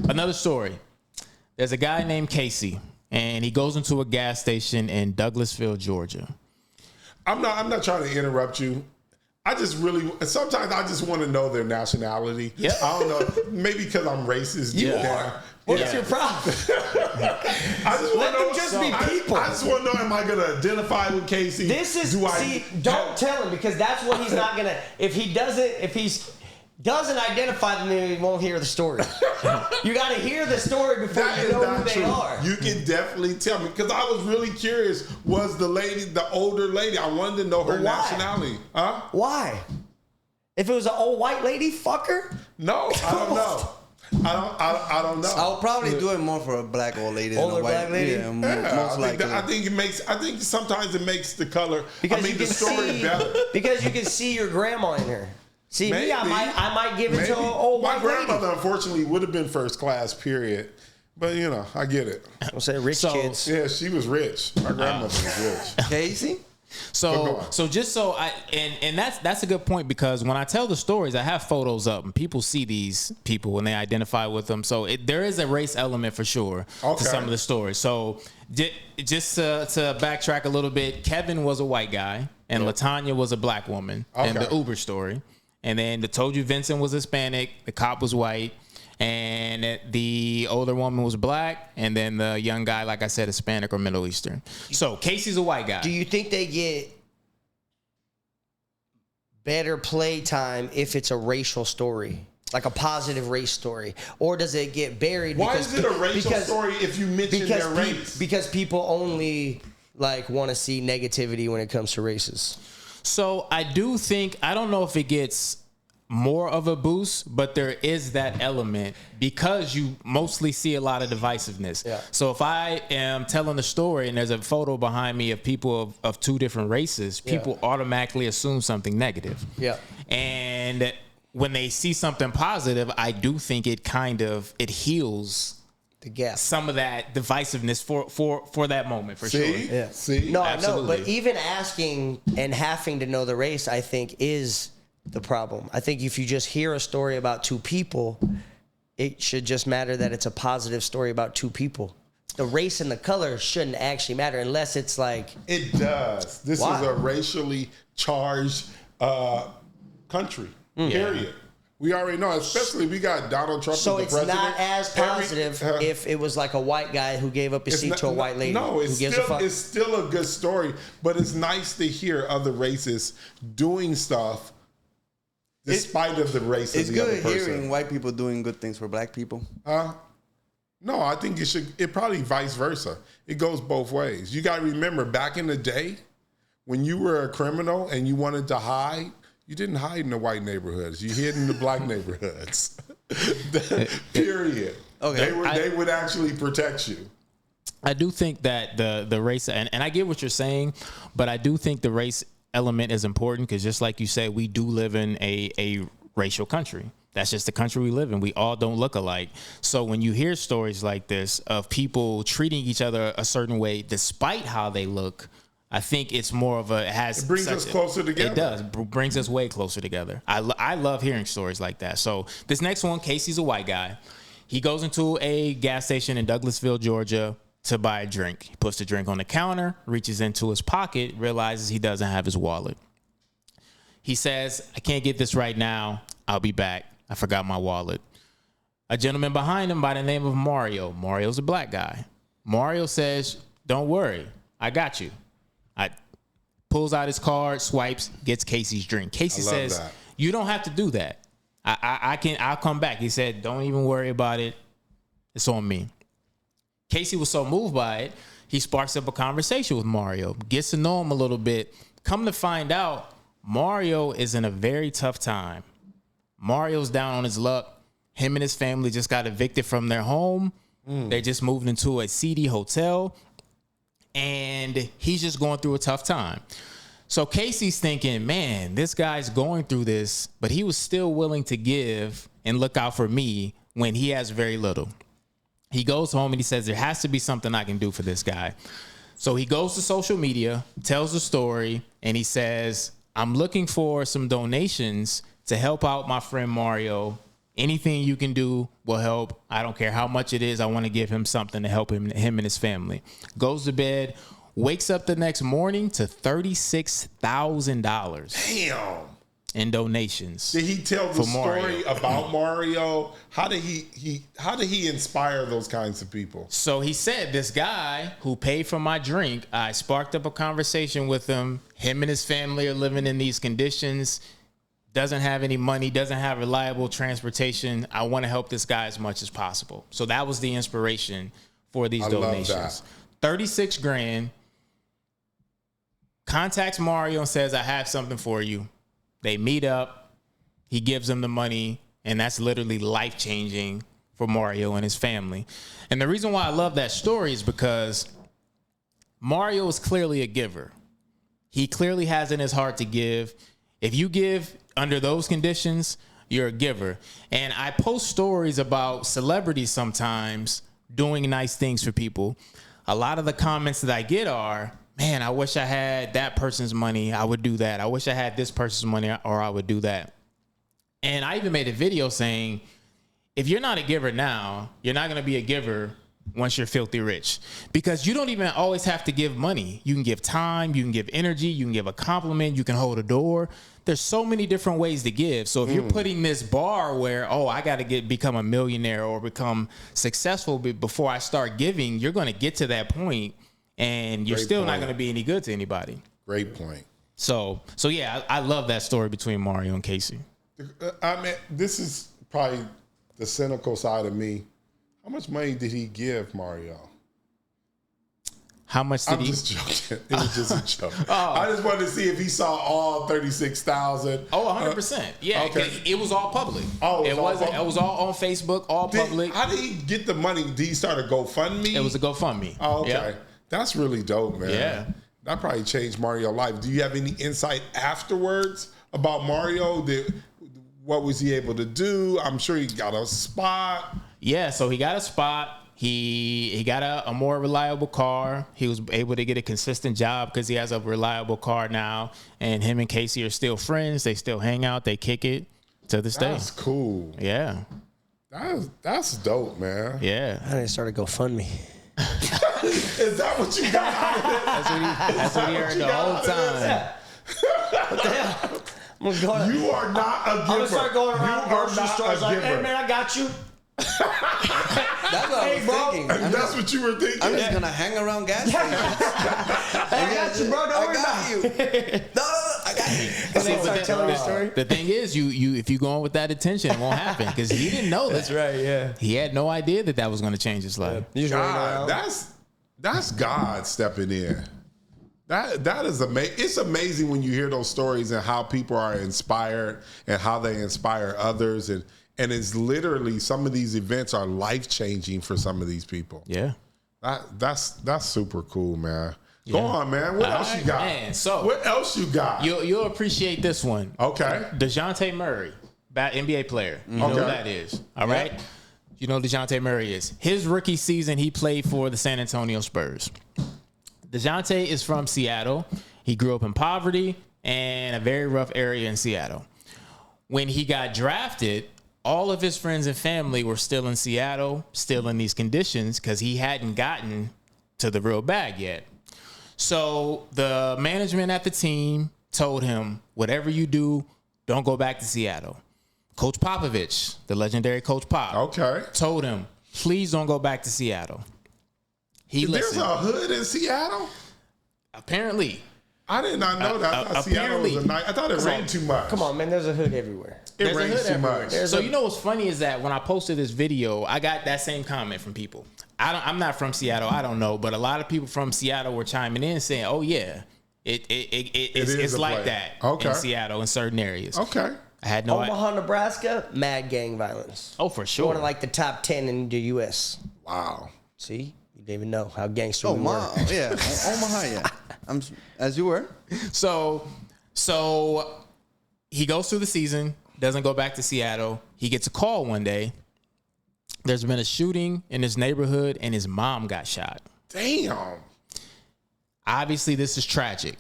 another story. There's a guy named Casey, and he goes into a gas station in Douglasville, Georgia. I'm not trying to interrupt you. Sometimes I just want to know their nationality. Yeah. I don't know. Maybe because I'm racist. You deep are. down. What's Yeah. your problem? I just Let want to them know. just be people. I just want to know, am I going to identify with Casey? This is Do don't tell him, because that's what he's not gonna. If he doesn't identify them, then he won't hear the story. You got to hear the story before That you is know who not they true. are. You can definitely tell me, because I was really curious. Was the lady, the older lady? I wanted to know her But why? nationality. Huh? Why? If it was an old white lady, fuck her. No, I don't know. I don't know. I'll probably do it more for a black old lady than Older a white black lady? Yeah, Yeah, most likely. I think sometimes it makes the color. Because I mean, you the can story see, better. because you can see your grandma in her. See me, I Maybe. might give it to an old My white lady. grandmother, unfortunately, would have been first class. Period. But I get it. I'll say rich So- kids. Yeah, she was rich. My grandmother was rich. Casey? But go So, on. so just so I and that's a good point, because when I tell the stories, I have photos up and people see these people when they identify with them. So there is a race element for sure Okay. to some of the stories. So just to backtrack a little bit, Kevin was a white guy and LaTanya was a black woman in Okay. the Uber story. And then I told you Vincent was Hispanic, the cop was white, and the older woman was black, and then the young guy, like I said, Hispanic or Middle Eastern. So Casey's a white guy. Do you think they get better play time if it's a racial story? like a positive race story, or does it get buried? Why is it a racial story if you mention their race? Because people only like want to see negativity when it comes to races. So I do think, I don't know if it gets more of a boost, but there is that element because you mostly see a lot of divisiveness. Yeah. So if I am telling a story and there's a photo behind me of people of two different races, people automatically assume something negative. Yeah. And when they see something positive, I do think it heals The gap. some of that divisiveness for that moment, for sure. Yeah. See? No, Absolutely. I know, but even asking and having to know the race, I think, is the problem. I think if you just hear a story about two people, it should just matter that it's a positive story about two people. The race and the color shouldn't actually matter unless it's like... It does. This Why? is a racially charged country, period. We already know, especially we got Donald Trump So as the it's president. not as positive if it was like a white guy who gave up his seat to a white lady. No, it's who gives a fuck. it's still a good story, but it's nice to hear other races doing stuff despite of the race It's of the other good person. hearing white people doing good things for black people. No, I think it probably vice versa. It goes both ways. You got to remember, back in the day, when you were a criminal and you wanted to hide, you didn't hide in the white neighborhoods. You hid in the black neighborhoods. Period. Okay. They would actually protect you. I do think that the race, and I get what you're saying, but I do think the race element is important because just like you said, we do live in a racial country. That's just the country we live in. We all don't look alike. So when you hear stories like this of people treating each other a certain way despite how they look, I think it's more of it brings us closer together. It does. Brings us way closer together. I love hearing stories like that. So this next one, Casey's a white guy. He goes into a gas station in Douglasville, Georgia to buy a drink. He puts the drink on the counter, reaches into his pocket, realizes he doesn't have his wallet. He says, I can't get this right now. I'll be back. I forgot my wallet. A gentleman behind him by the name of Mario. Mario's a black guy. Mario says, don't worry. I got you. Pulls out his card, swipes, gets Casey's drink. Casey says, that. You don't have to do that. I'll come back. He said, don't even worry about it. It's on me. Casey was so moved by it, he sparks up a conversation with Mario, gets to know him a little bit. Come to find out, Mario is in a very tough time. Mario's down on his luck. Him and his family just got evicted from their home. They just moved into a seedy hotel. And he's just going through a tough time. So Casey's thinking, man, this guy's going through this, but he was still willing to give and look out for me when he has very little. He goes home and he says, there has to be something I can do for this guy. So he goes to social media, tells the story, and he says, I'm looking for some donations to help out my friend Mario. Anything you can do will help. I don't care how much it is. I want to give him something to help him and his family. Goes to bed, wakes up the next morning to $36,000 Damn. in donations. Did he tell the story Mario. about Mario? How did he inspire those kinds of people? So he said, this guy who paid for my drink, I sparked up a conversation with him. Him and his family are living in these conditions. Doesn't have any money, doesn't have reliable transportation. I want to help this guy as much as possible. So that was the inspiration for these donations. 36 grand. Contacts Mario and says, I have something for you. They meet up. He gives them the money, and that's literally life-changing for Mario and his family. And the reason why I love that story is because Mario is clearly a giver. He clearly has in his heart to give. If you give under those conditions, you're a giver. And I post stories about celebrities sometimes doing nice things for people. A lot of the comments that I get are, man, I wish I had that person's money. I would do that. I wish I had this person's money, or I would do that. And I even made a video saying, if you're not a giver now, you're not going to be a giver once you're filthy rich, because you don't even always have to give money. You can give time, you can give energy, you can give a compliment, you can hold a door. There's so many different ways to give. So if you're putting this bar where, I got to become a millionaire or become successful before I start giving, you're going to get to that point and you're still not going to be any good to anybody. Great point. So yeah, I love that story between Mario and Casey. I mean, this is probably the cynical side of me. How much money did he give Mario? How much did I'm he? just joking. It was just a joke. I just wanted to see if he saw all 36,000. Oh, 100%. Yeah, okay. It was all public. Oh, it was all on Facebook, all public. How did he get the money? Did he start a GoFundMe? It was a GoFundMe. Oh, okay. Yep. That's really dope, man. Yeah. That probably changed Mario's life. Do you have any insight afterwards about Mario? What was he able to do? I'm sure he got a spot. Yeah, so he got a spot. He got a more reliable car. He was able to get a consistent job because he has a reliable car now. And him and Casey are still friends. They still hang out. They kick it to this day. That's cool. Yeah. That's dope, man. Yeah. I didn't start a GoFundMe. Is that what you got out of it? That's what he heard the whole time. What the hell? I'm gonna go You are not a giver. I'm gonna start going around You are grocery not stores a like, giver. hey man, I got you. That's what I was thinking. That's what you were thinking. I'm just gonna hang around gas stations. I got you, bro. Don't I worry got about you. No, I got you. And they start telling the story. The thing is, you if you go on with that intention, it won't happen because he didn't know that. That's right. Yeah. He had no idea that was going to change his life. You just running God, around. that's God stepping in. That is amazing. It's amazing when you hear those stories and how people are inspired and how they inspire others, and it's literally some of these events are life changing for some of these people. Yeah. That's super cool, man. Go on, man. What else you got? Man, so what else you got? You'll appreciate this one. Okay. DeJounte Murray, NBA player. You know who that is. All right. You know who DeJounte Murray is. His rookie season, he played for the San Antonio Spurs. DeJounte is from Seattle. He grew up in poverty and a very rough area in Seattle. When he got drafted, all of his friends and family were still in Seattle, still in these conditions because he hadn't gotten to the real bag yet. So the management at the team told him, whatever you do, don't go back to Seattle. Coach Popovich, the legendary Coach Pop, told him, please don't go back to Seattle. There's a hood in Seattle? Apparently. I did not know that. I thought Seattle was a night. I thought it rained too much. Come on, man. There's a hood everywhere. It rains too much. So you know what's funny is that when I posted this video, I got that same comment from people. I'm not from Seattle. I don't know, but a lot of people from Seattle were chiming in saying, "Oh yeah, it's like that in Seattle in certain areas." Okay. I had no idea. Omaha, Nebraska, mad gang violence. Oh, for sure. One of like the top 10 in the U.S. Wow. See, you didn't even know how gangster we were. Omaha, yeah, Omaha, yeah. I'm as you were. So he goes through the season, doesn't go back to Seattle. He gets a call one day. There's been a shooting in his neighborhood, and his mom got shot. Damn. Obviously, this is tragic,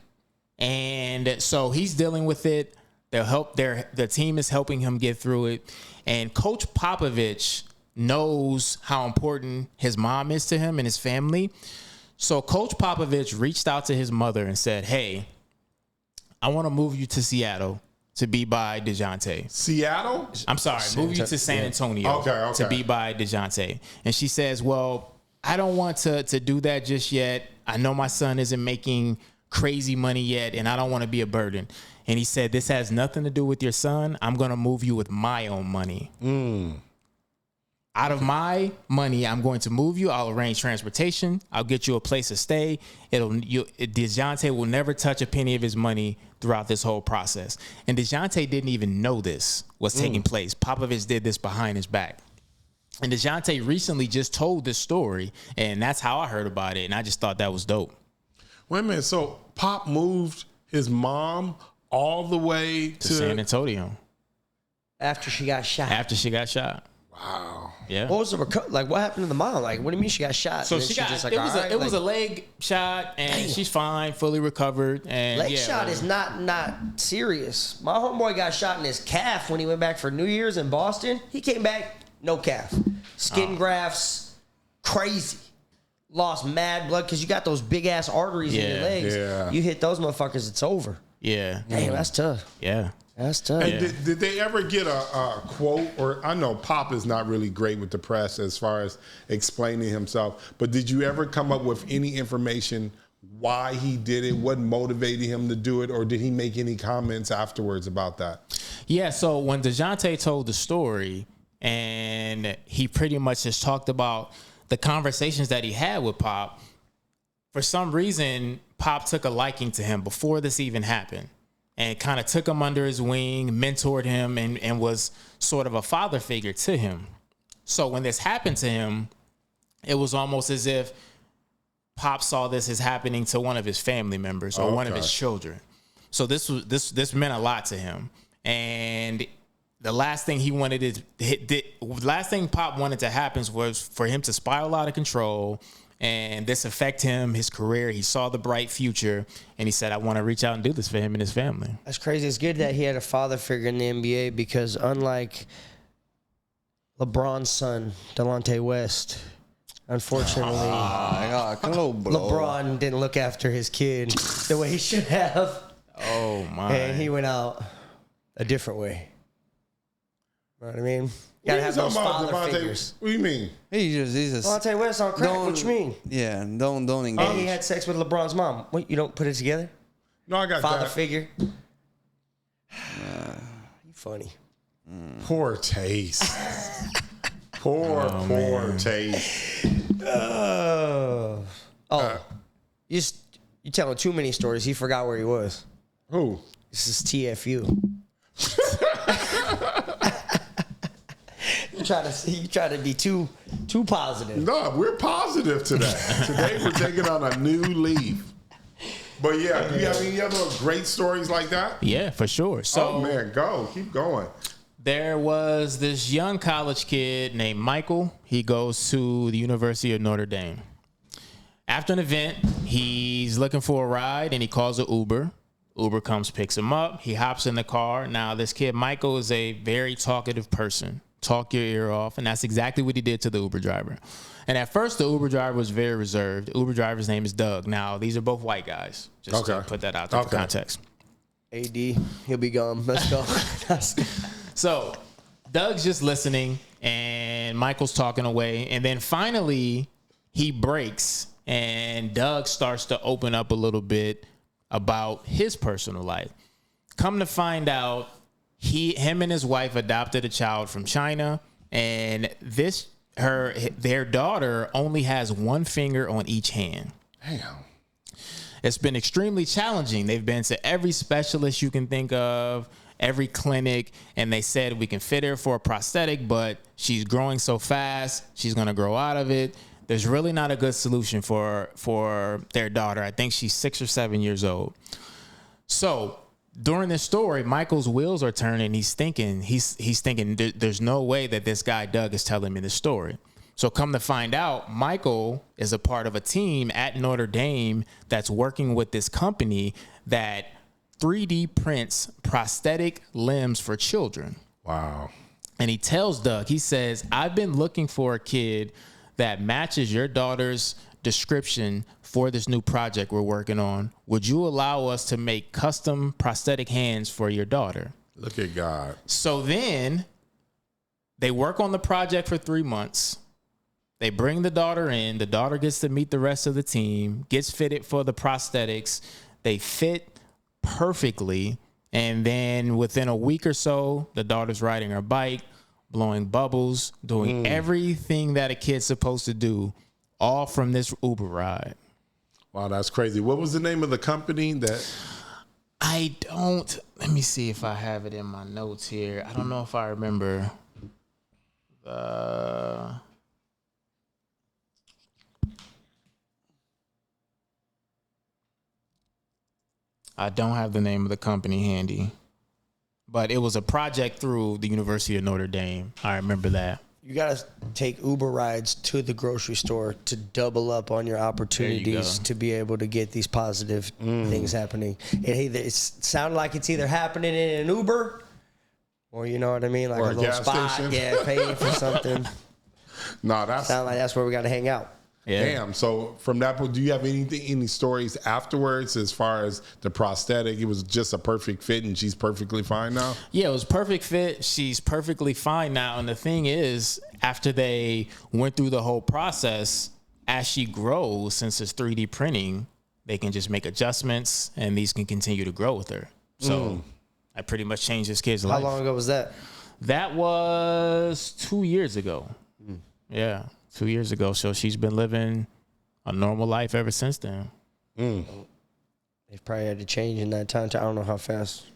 and so he's dealing with it. They'll help. The team is helping him get through it, and Coach Popovich knows how important his mom is to him and his family. So Coach Popovich reached out to his mother and said, "Hey, I want to move you to Seattle to be by DeJounte." Seattle? I'm sorry, move you to San Antonio to be by DeJounte. And she says, "Well, I don't want to do that just yet. I know my son isn't making crazy money yet, and I don't want to be a burden." And he said, "This has nothing to do with your son. I'm going to move you with my own money. Out of my money, I'm going to move you. I'll arrange transportation. I'll get you a place to stay. DeJounte will never touch a penny of his money throughout this whole process." And DeJounte didn't even know this was taking place. Popovich did this behind his back. And DeJounte recently just told this story, and that's how I heard about it. And I just thought that was dope. Wait a minute. So Pop moved his mom all the way to San Antonio After she got shot. Wow. Yeah. What was the like? What happened to the mom? Like, what do you mean she got shot? So And she then got just like, it was all right, it was a like, leg shot, and she's fine, fully recovered. And leg shot is not serious. My homeboy got shot in his calf when he went back for New Year's in Boston. He came back, no calf, skin grafts, crazy. Lost mad blood because you got those big ass arteries in your legs. Yeah. You hit those motherfuckers, it's over. Yeah. Damn, that's tough. Yeah. That's tough. And did they ever get a quote? Or I know Pop is not really great with the press as far as explaining himself, but did you ever come up with any information why he did it, what motivated him to do it, or did he make any comments afterwards about that? Yeah, so when DeJounte told the story, and he pretty much just talked about the conversations that he had with Pop. For some reason, Pop took a liking to him before this even happened, and kind of took him under his wing, mentored him, and was sort of a father figure to him. So when this happened to him, it was almost as if Pop saw this as happening to one of his family members or one of his children. So this meant a lot to him. And the last thing last thing Pop wanted to happen was for him to spiral out of control and this affect him, his career. He saw the bright future, and he said, I want to reach out and do this for him and his family. That's crazy. It's good that he had a father figure in the NBA, because unlike LeBron's son, Delonte West, unfortunately, LeBron didn't look after his kid the way he should have. Oh, my. And he went out a different way. You know what I mean? You gotta have those father figures. What do you mean? He's just Delonte West on crack. What you mean? Yeah, don't engage. And he had sex with LeBron's mom. What, you don't put it together? No, I got Father that. figure. You funny. Poor taste. Poor taste. You telling too many stories. He forgot where he was. Who? This is TFU. You try to be too positive. No, we're positive today. Today we're taking on a new leaf. But yeah, do you have any other great stories like that? Yeah, for sure. So, oh man, keep going. There was this young college kid named Michael. He goes to the University of Notre Dame. After an event, he's looking for a ride, and he calls an Uber. Uber comes, picks him up. He hops in the car. Now, this kid, Michael, is a very talkative person. Talk your ear off, and that's exactly what he did to the Uber driver. And at first, the Uber driver was very reserved. The Uber driver's name is Doug. Now, these are both white guys. Just to put that out there for context. AD, he'll be gone. Let's go. So, Doug's just listening, and Michael's talking away. And then finally, he breaks, and Doug starts to open up a little bit about his personal life. Come to find out, him and his wife adopted a child from China, and their daughter only has one finger on each hand. Damn. It's been extremely challenging. They've been to every specialist you can think of, every clinic, and they said we can fit her for a prosthetic, but she's growing so fast, she's going to grow out of it. There's really not a good solution for their daughter. I think she's 6 or 7 years old. So during this story, Michael's wheels are turning. He's thinking, there's no way that this guy Doug is telling me this story. So come to find out, Michael is a part of a team at Notre Dame that's working with this company that 3D prints prosthetic limbs for children. Wow. And he tells Doug, he says, I've been looking for a kid that matches your daughter's description for this new project we're working on. Would you allow us to make custom prosthetic hands for your daughter? Look at God. So then they work on the project for 3 months. They bring the daughter in. The daughter gets to meet the rest of the team, gets fitted for the prosthetics. They fit perfectly. And then within a week or so, the daughter's riding her bike, blowing bubbles, doing everything that a kid's supposed to do, all from this Uber ride. Wow, that's crazy. What was the name of the company that? Let me see if I have it in my notes here. I don't know if I remember. I don't have the name of the company handy, but it was a project through the University of Notre Dame. I remember that. You got to take Uber rides to the grocery store to double up on your opportunities to be able to get these positive things happening. It sounded like it's either happening in an Uber or, you know what I mean, like or a little spot. station. Yeah, paying for something. No, that's sound like that's where we got to hang out. Yeah. Damn. So from that point, do you have any stories afterwards as far as the prosthetic? It was just a perfect fit and she's perfectly fine now? Yeah, it was perfect fit. She's perfectly fine now. And the thing is, after they went through the whole process, as she grows, since it's 3D printing, they can just make adjustments and these can continue to grow with her. So I pretty much changed this kid's life. How long ago was that? That was 2 years ago. Yeah, 2 years ago. So she's been living a normal life ever since then. They've probably had to change in that time. I don't know how fast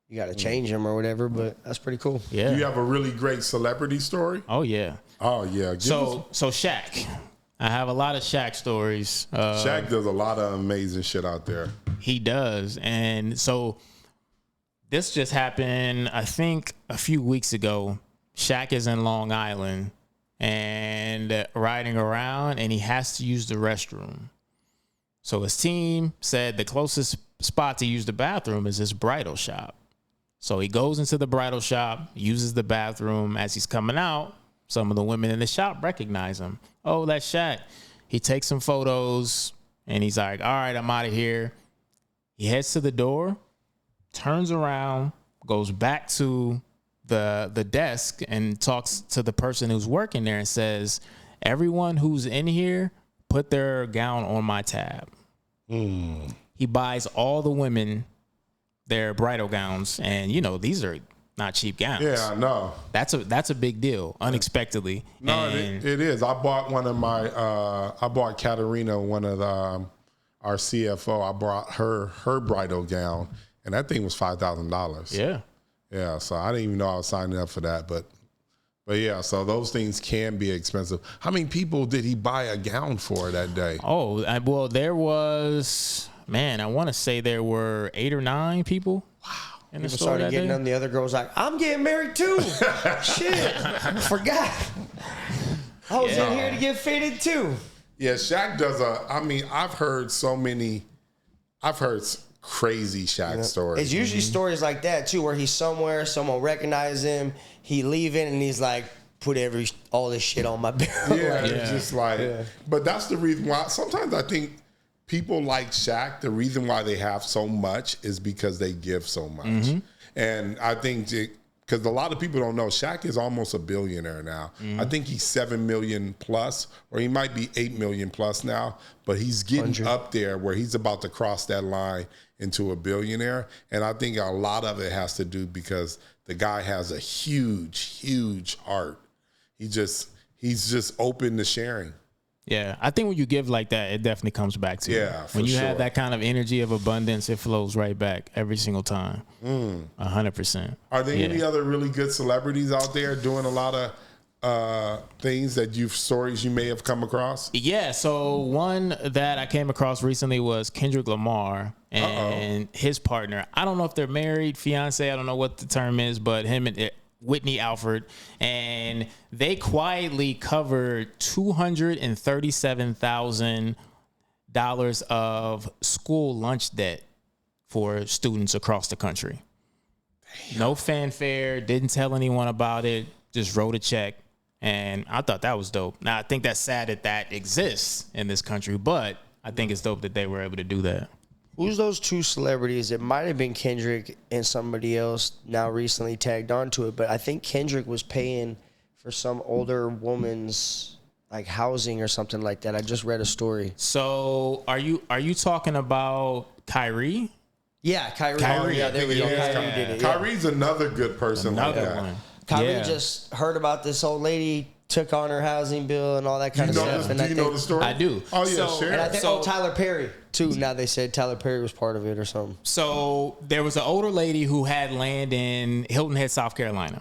you got to change them or whatever, but that's pretty cool. Yeah. Do you have a really great celebrity story? Oh, yeah. Oh, yeah. So Shaq. I have a lot of Shaq stories. Shaq does a lot of amazing shit out there. He does. And so this just happened, I think, a few weeks ago. Shaq is in Long Island and riding around, and he has to use the restroom. So his team said the closest spot to use the bathroom is his bridal shop. So he goes into the bridal shop, uses the bathroom. As he's coming out, some of the women in the shop recognize him. Oh, that's Shaq. He takes some photos, and he's like, all right, I'm out of here. He heads to the door, turns around, goes back to the desk and talks to the person who's working there and says, everyone who's in here, put their gown on my tab. He buys all the women their bridal gowns, and these are not cheap gowns. Yeah, no. That's a big deal, unexpectedly. No, it is. I bought one of my, I bought Katerina, one of the, our CFO, I brought her bridal gown, and that thing was $5,000. Yeah. Yeah, so I didn't even know I was signing up for that, but yeah, so those things can be expensive. How many people did he buy a gown for that day? Oh, well, there was, I want to say there were 8 or 9 people. Wow. In the People store started that getting day. them. The other girl was like, I'm getting married too. Shit. I forgot. I was in here to get fitted too. Yeah, Shaq does I've heard crazy Shaq stories. It's usually stories like that too, where he's somewhere, someone recognizes him, he leaving, and he's like, put all this shit on my barrel. Yeah, it's just like, but that's the reason why sometimes I think people like Shaq, the reason why they have so much is because they give so much. And I think because a lot of people don't know, Shaq is almost a billionaire now. I think he's 7 million plus, or he might be 8 million plus now, but he's getting up there where he's about to cross that line into a billionaire. And I think a lot of it has to do because the guy has a huge, huge heart. He's just open to sharing. Yeah, I think when you give like that, it definitely comes back to you. Yeah, for when you sure. have that kind of energy of abundance, it flows right back every single time. 100%. Are there any other really good celebrities out there doing a lot of things stories you may have come across? Yeah, so one that I came across recently was Kendrick Lamar and his partner. I don't know if they're married, fiance, I don't know what the term is, but him and Whitney Alford, and they quietly covered $237,000 of school lunch debt for students across the country. Damn. No fanfare, didn't tell anyone about it, just wrote a check, and I thought that was dope. Now, I think that's sad that exists in this country, but I think it's dope that they were able to do that. Who's those 2 celebrities? It might have been Kendrick and somebody else now recently tagged onto it, but I think Kendrick was paying for some older woman's like housing or something like that. I just read a story. So are you talking about Kyrie? Yeah, Kyrie. Yeah, there we go. Kyrie did it. Kyrie's another good person like that. One. Kyrie just heard about this old lady, took on her housing bill and all that kind of stuff. Do you know the story? I do. Oh, yeah, share. And I think Tyler Perry, too. Now they said Tyler Perry was part of it or something. So there was an older lady who had land in Hilton Head, South Carolina.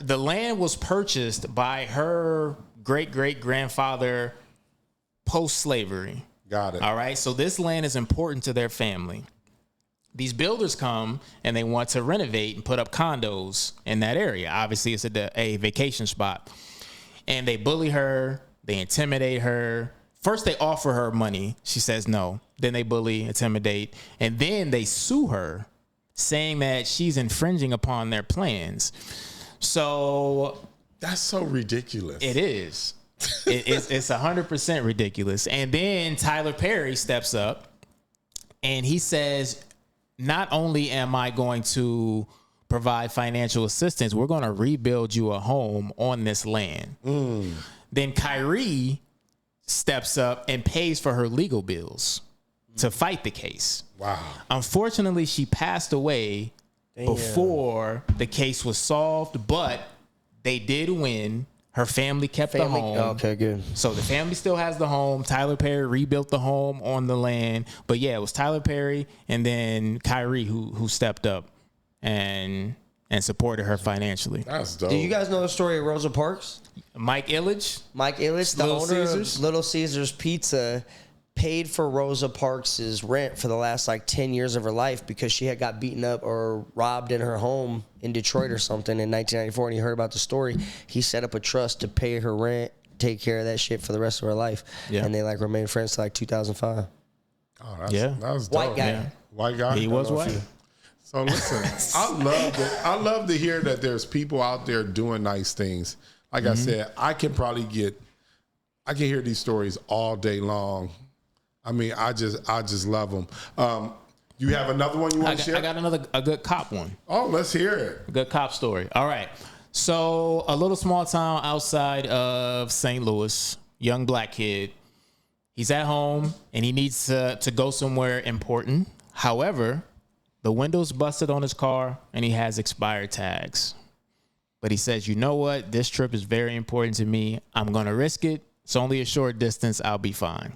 The land was purchased by her great-great-grandfather post-slavery. Got it. All right? So this land is important to their family. These builders come and they want to renovate and put up condos in that area. Obviously, it's a vacation spot. And they bully her. They intimidate her. First, they offer her money. She says no. Then they bully, intimidate. And then they sue her, saying that she's infringing upon their plans. So that's so ridiculous. It is. It's 100% ridiculous. And then Tyler Perry steps up and he says, not only am I going to provide financial assistance, we're going to rebuild you a home on this land. Then Kyrie steps up and pays for her legal bills to fight the case. Wow. Unfortunately, she passed away before the case was solved, but they did win. Her family kept the home. Okay, good. So the family still has the home. Tyler Perry rebuilt the home on the land. But yeah, it was Tyler Perry and then Kyrie who stepped up and supported her financially. That's dope. Do you guys know the story of Rosa Parks? Mike Ilitch, the Little owner Caesars? of Little Caesars Pizza, paid for Rosa Parks' rent for the last like 10 years of her life because she had got beaten up or robbed in her home in Detroit or something in 1994. And he heard about the story. He set up a trust to pay her rent, take care of that shit for the rest of her life. Yeah. And they like remained friends till like 2005. Oh, that's, Yeah. that was dope. White guy. Yeah. White guy. He was white. So listen, I love to hear that there's people out there doing nice things. Like I said, I can hear these stories all day long. I mean, I just love them. You have another one you want to share? I got a good cop one. Oh, let's hear it. A good cop story. All right. So a little small town outside of St. Louis, young black kid. He's at home and he needs to go somewhere important. However, the window's busted on his car and he has expired tags. But he says, you know what? This trip is very important to me. I'm going to risk it. It's only a short distance. I'll be fine.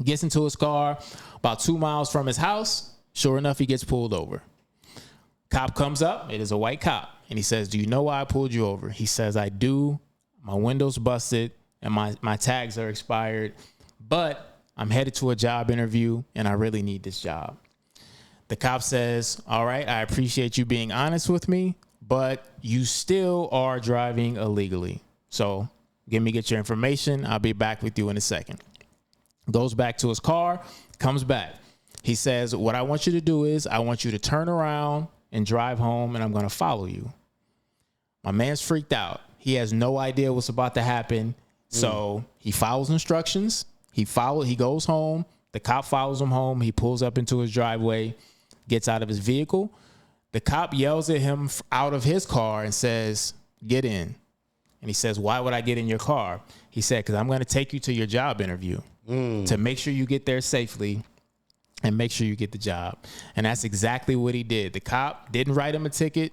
Gets into his car about 2 miles from his house. Sure enough, he gets pulled over. Cop comes up. It is a white cop. And he says, do you know why I pulled you over? He says, I do. My window's busted and my tags are expired. But I'm headed to a job interview and I really need this job. The cop says, all right, I appreciate you being honest with me, but you still are driving illegally. So get your information. I'll be back with you in a second. Goes back to his car, comes back. He says, what I want you to do is I want you to turn around and drive home and I'm going to follow you. My man's freaked out. He has no idea what's about to happen. So he follows instructions. He goes home. The cop follows him home. He pulls up into his driveway, gets out of his vehicle. The cop yells at him out of his car and says, get in. And he says, why would I get in your car? He said, because I'm going to take you to your job interview to make sure you get there safely and make sure you get the job. And that's exactly what he did. The cop didn't write him a ticket,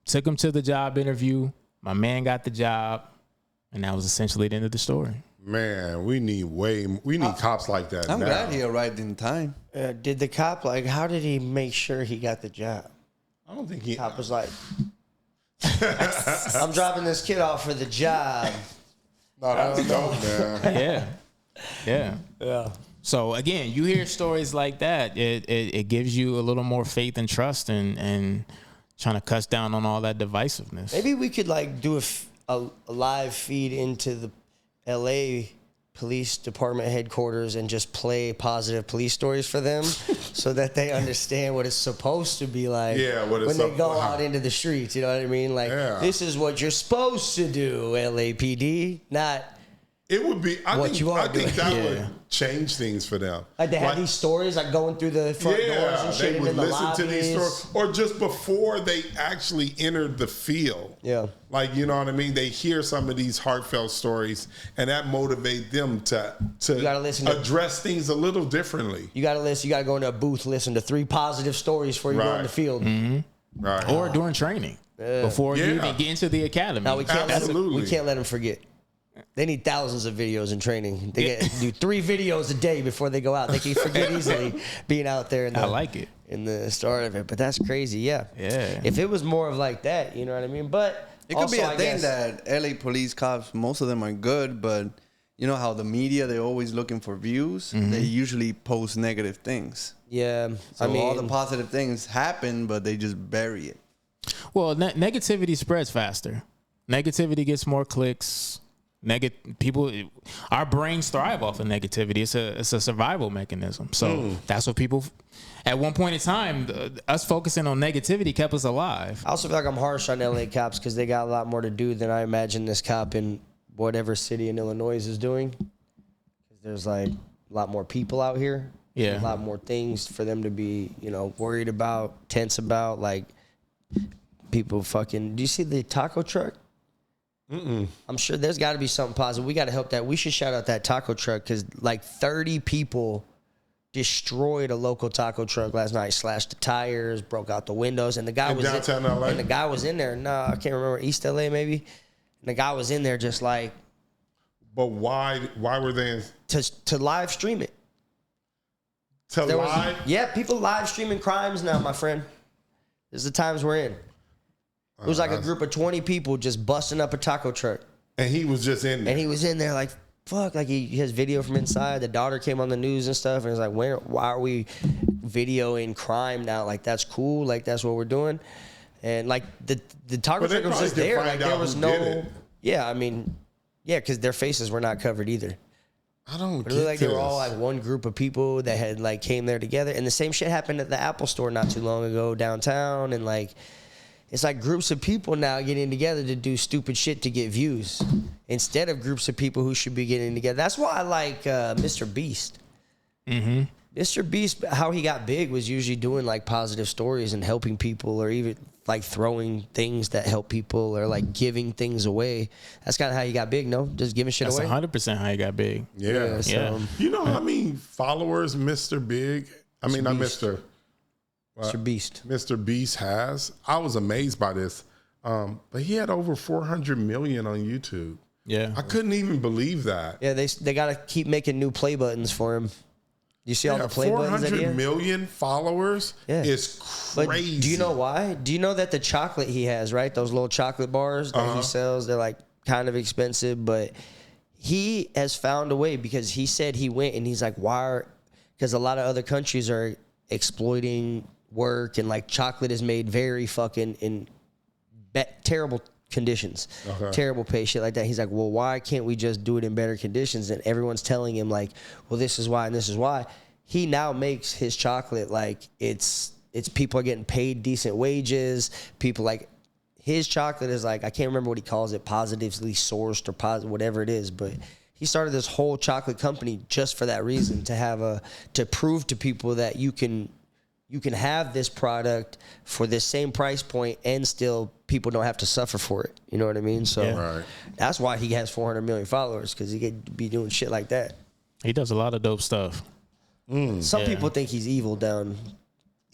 took him to the job interview. My man got the job. And that was essentially the end of the story. Man, we need cops like that. I'm now. glad he arrived in time. Did the cop, how did he make sure he got the job? I don't think he. Cop was like, I'm dropping this kid off for the job. No, that's dope, man. Yeah. So again, you hear stories like that. It gives you a little more faith and trust and trying to cut down on all that divisiveness. Maybe we could do a live feed into the LA police department headquarters and just play positive police stories for them so that they understand what it's supposed to be like when they go out into the streets. You know what I mean? This is what you're supposed to do, LAPD, not it would be. I think that doing. would change things for them. They have these stories going through the front doors and shit, they and would in the listen to these lobbies. stories, or just before they actually entered the field. Yeah, you know what I mean. They hear some of these heartfelt stories, and that motivate them to address things a little differently. You got to listen. You got to go into a booth, listen to 3 positive stories before you go in the field, right? Or during training before you even get into the academy. No, we can't let them forget. They need thousands of videos in training. They do 3 videos a day before they go out. They can forget easily being out there. I like it in the start of it, but that's crazy. Yeah. If it was more of that, you know what I mean. But it could be a thing that LA police cops, most of them are good, but you know how the media, they're always looking for views. They usually post negative things. Yeah, so all the positive things happen, but they just bury it. Well, negativity spreads faster. Negativity gets more clicks. Our brains thrive off of negativity. It's a survival mechanism. So that's what people. At one point in time, us focusing on negativity kept us alive. I also feel like I'm harsh on LA cops because they got a lot more to do than I imagine this cop in whatever city in Illinois is doing. Because there's a lot more people out here. Yeah, a lot more things for them to be, worried about, tense about. People fucking. Do you see the taco truck? I'm sure there's got to be something positive. We got to help that. We should shout out that taco truck because 30 people destroyed a local taco truck last night, slashed the tires, broke out the windows, and the guy was downtown LA? And the guy was in there. No, I can't remember, East LA maybe. And the guy was in there just like. But why were they in? To live stream it. People live streaming crimes now, my friend. This is the times we're in. It was like a group of 20 people just busting up a taco truck. And he was just in there. And he was in there like, fuck, like he has video from inside. The daughter came on the news and stuff, and it's like, why are we videoing crime now? Like, that's cool. Like, that's what we're doing. And like the taco truck was just there. Like, there was no. Yeah, I mean, yeah, because their faces were not covered either. I don't get like this. They were all like one group of people that had like came there together, and the same shit happened at the Apple store not too long ago downtown, and like it's like groups of people now getting together to do stupid shit to get views instead of groups of people who should be getting together. That's why I like Mr. Beast. Mm-hmm. Mr. Beast, how he got big was usually doing like positive stories and helping people, or even like throwing things that help people, or like giving things away. That's kind of how he got big, no? Just giving shit away? That's 100% how he got big. Yeah. You know how many followers Mr. Big, I mean, not Mr. Mr. Beast. Mr. Beast has? I was amazed by this. But he had over 400 million on YouTube. Yeah. I couldn't even believe that. Yeah, they got to keep making new play buttons for him. You see all the play buttons that he 400 has? million followers is crazy. But do you know why? Do you know that the chocolate he has, right? Those little chocolate bars that he sells, they're like kind of expensive, but he has found a way, because he said he went and he's like, because a lot of other countries are exploiting work, and like chocolate is made very fucking in terrible conditions, terrible pay, shit like that. He's like, well, why can't we just do it in better conditions? And everyone's telling him like, well, this is why and this is why. He now makes his chocolate like it's people are getting paid decent wages. People like his chocolate is like, I can't remember what he calls it, positively sourced or positive, whatever it is, but he started this whole chocolate company just for that reason, to prove to people that you can have this product for this same price point and still people don't have to suffer for it. You know what I mean? So that's why he has 400 million followers, because he could be doing shit like that. He does a lot of dope stuff. Some people think he's evil down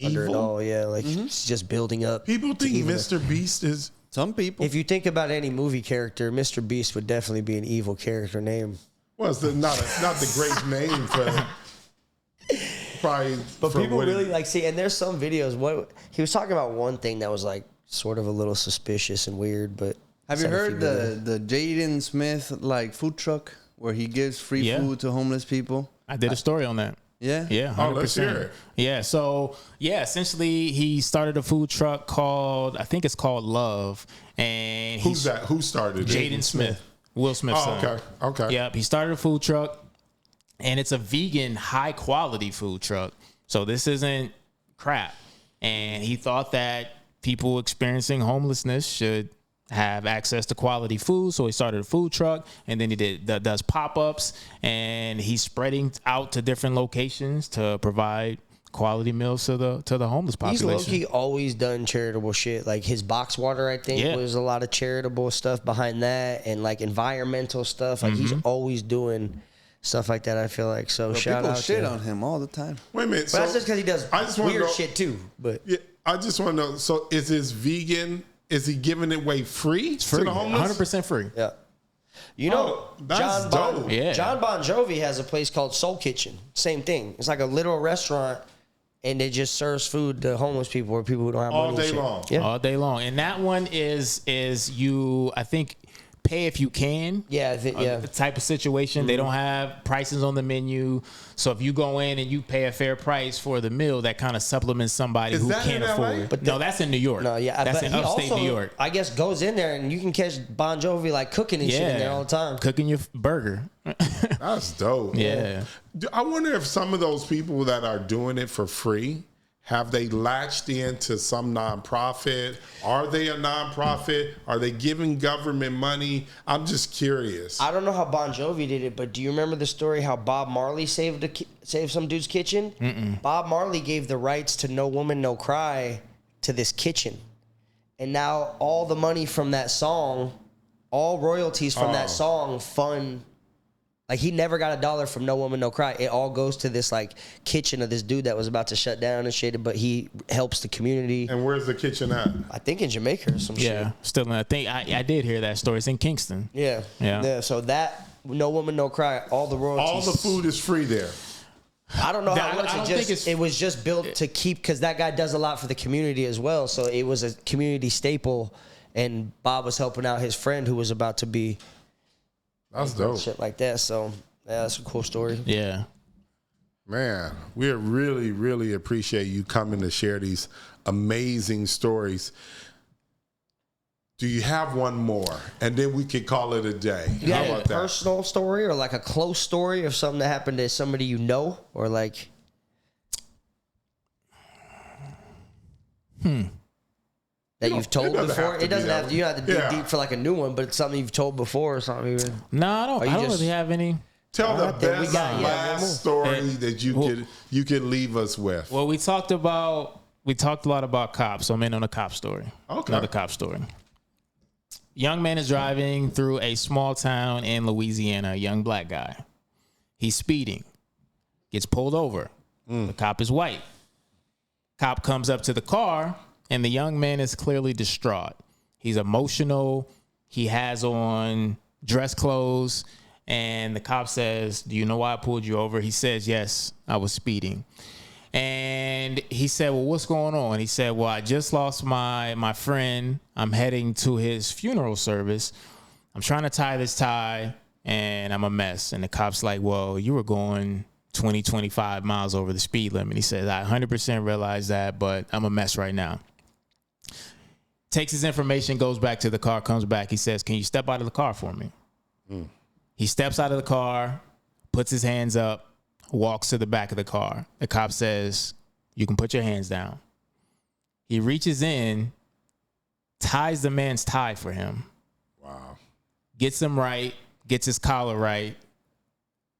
under it all. Yeah, like he's just building up. People think Mr. Beast is... Some people. If you think about any movie character, Mr. Beast would definitely be an evil character name. Well, it's not the great name for... Probably, but people really like see, and there's some videos. What he was talking about, one thing that was like sort of a little suspicious and weird. But have you heard the Jaden Smith like food truck where he gives free food to homeless people? I did a story on that. Yeah, 100%. Oh, let's hear it. Yeah, so essentially he started a food truck called, I think it's called Love, and who's that? Who started it? Jaden Smith, Will Smith's son. Okay. Yep, he started a food truck. And it's a vegan, high quality food truck. So this isn't crap. And he thought that people experiencing homelessness should have access to quality food. So he started a food truck, and then he does pop-ups, and he's spreading out to different locations to provide quality meals to the homeless population. He's low-key always done charitable shit. Like his box water, I think, was a lot of charitable stuff behind that, and like environmental stuff. Like he's always doing stuff like that, I feel like. So shout out to on him all the time. Wait a minute. But that's just because he does weird shit too. But yeah, I just want to know, so is his vegan, is he giving it away free? It's free. To the homeless? 100% free. Yeah. You know, that's dope. John Bon Jovi has a place called Soul Kitchen. Same thing. It's like a little restaurant, and it just serves food to homeless people or people who don't have money. All day long. Yeah. All day long. And that one is you, I think, pay if you can. The type of situation. They don't have prices on the menu. So if you go in and you pay a fair price for the meal, that kind of supplements somebody who can't afford it. But no, that's in New York. No, yeah, that's in upstate New York. I guess goes in there and you can catch Bon Jovi like cooking and shit in there all the time. Cooking your burger. That's dope. Yeah. I wonder if some of those people that are doing it for free, have they latched into some nonprofit? Are they a nonprofit? Are they giving government money? I'm just curious. I don't know how Bon Jovi did it, but do you remember the story how Bob Marley saved some dude's kitchen? Mm-mm. Bob Marley gave the rights to No Woman, No Cry to this kitchen. And now all the money from that song, all royalties from that song fund Like, he never got $1 from No Woman, No Cry. It all goes to this, like, kitchen of this dude that was about to shut down and shit, but he helps the community. And where's the kitchen at? I think in Jamaica or some shit. Yeah, still in. I think I did hear that story. It's in Kingston. Yeah. So that No Woman, No Cry, all the royalties. All the food is free there. I don't know how it works. I don't think It was just built to keep, because that guy does a lot for the community as well. So it was a community staple, and Bob was helping out his friend who was about to be. That's dope. Shit like that. So, yeah, that's a cool story. Yeah. Man, we really, really appreciate you coming to share these amazing stories. Do you have one more? And then we could call it a day. You How have about a personal story or like a close story of something that happened to somebody you know, or like. That you've told before. It doesn't have to. You don't have to dig deep for like a new one, but it's something you've told before or something. Even. No, I don't. I don't really have any. Tell the best last story that you could leave us with. Well, we talked a lot about cops. So I'm in on a cop story. Okay. Another cop story. Young man is driving through a small town in Louisiana. A young black guy. He's speeding. Gets pulled over. The cop is white. Cop comes up to the car, and the young man is clearly distraught. He's emotional. He has on dress clothes. And the cop says, "Do you know why I pulled you over?" He says, "Yes, I was speeding." And he said, "Well, what's going on?" He said, "Well, I just lost my friend. I'm heading to his funeral service. I'm trying to tie this tie, and I'm a mess." And the cop's like, "Well, you were going 20, 25 miles over the speed limit." He says, "I 100% realize that, but I'm a mess right now." Takes his information, goes back to the car, comes back. He says, "Can you step out of the car for me?" He steps out of the car, puts his hands up, walks to the back of the car. The cop says, "You can put your hands down." He reaches in, ties the man's tie for him. Wow. Gets him right, gets his collar right,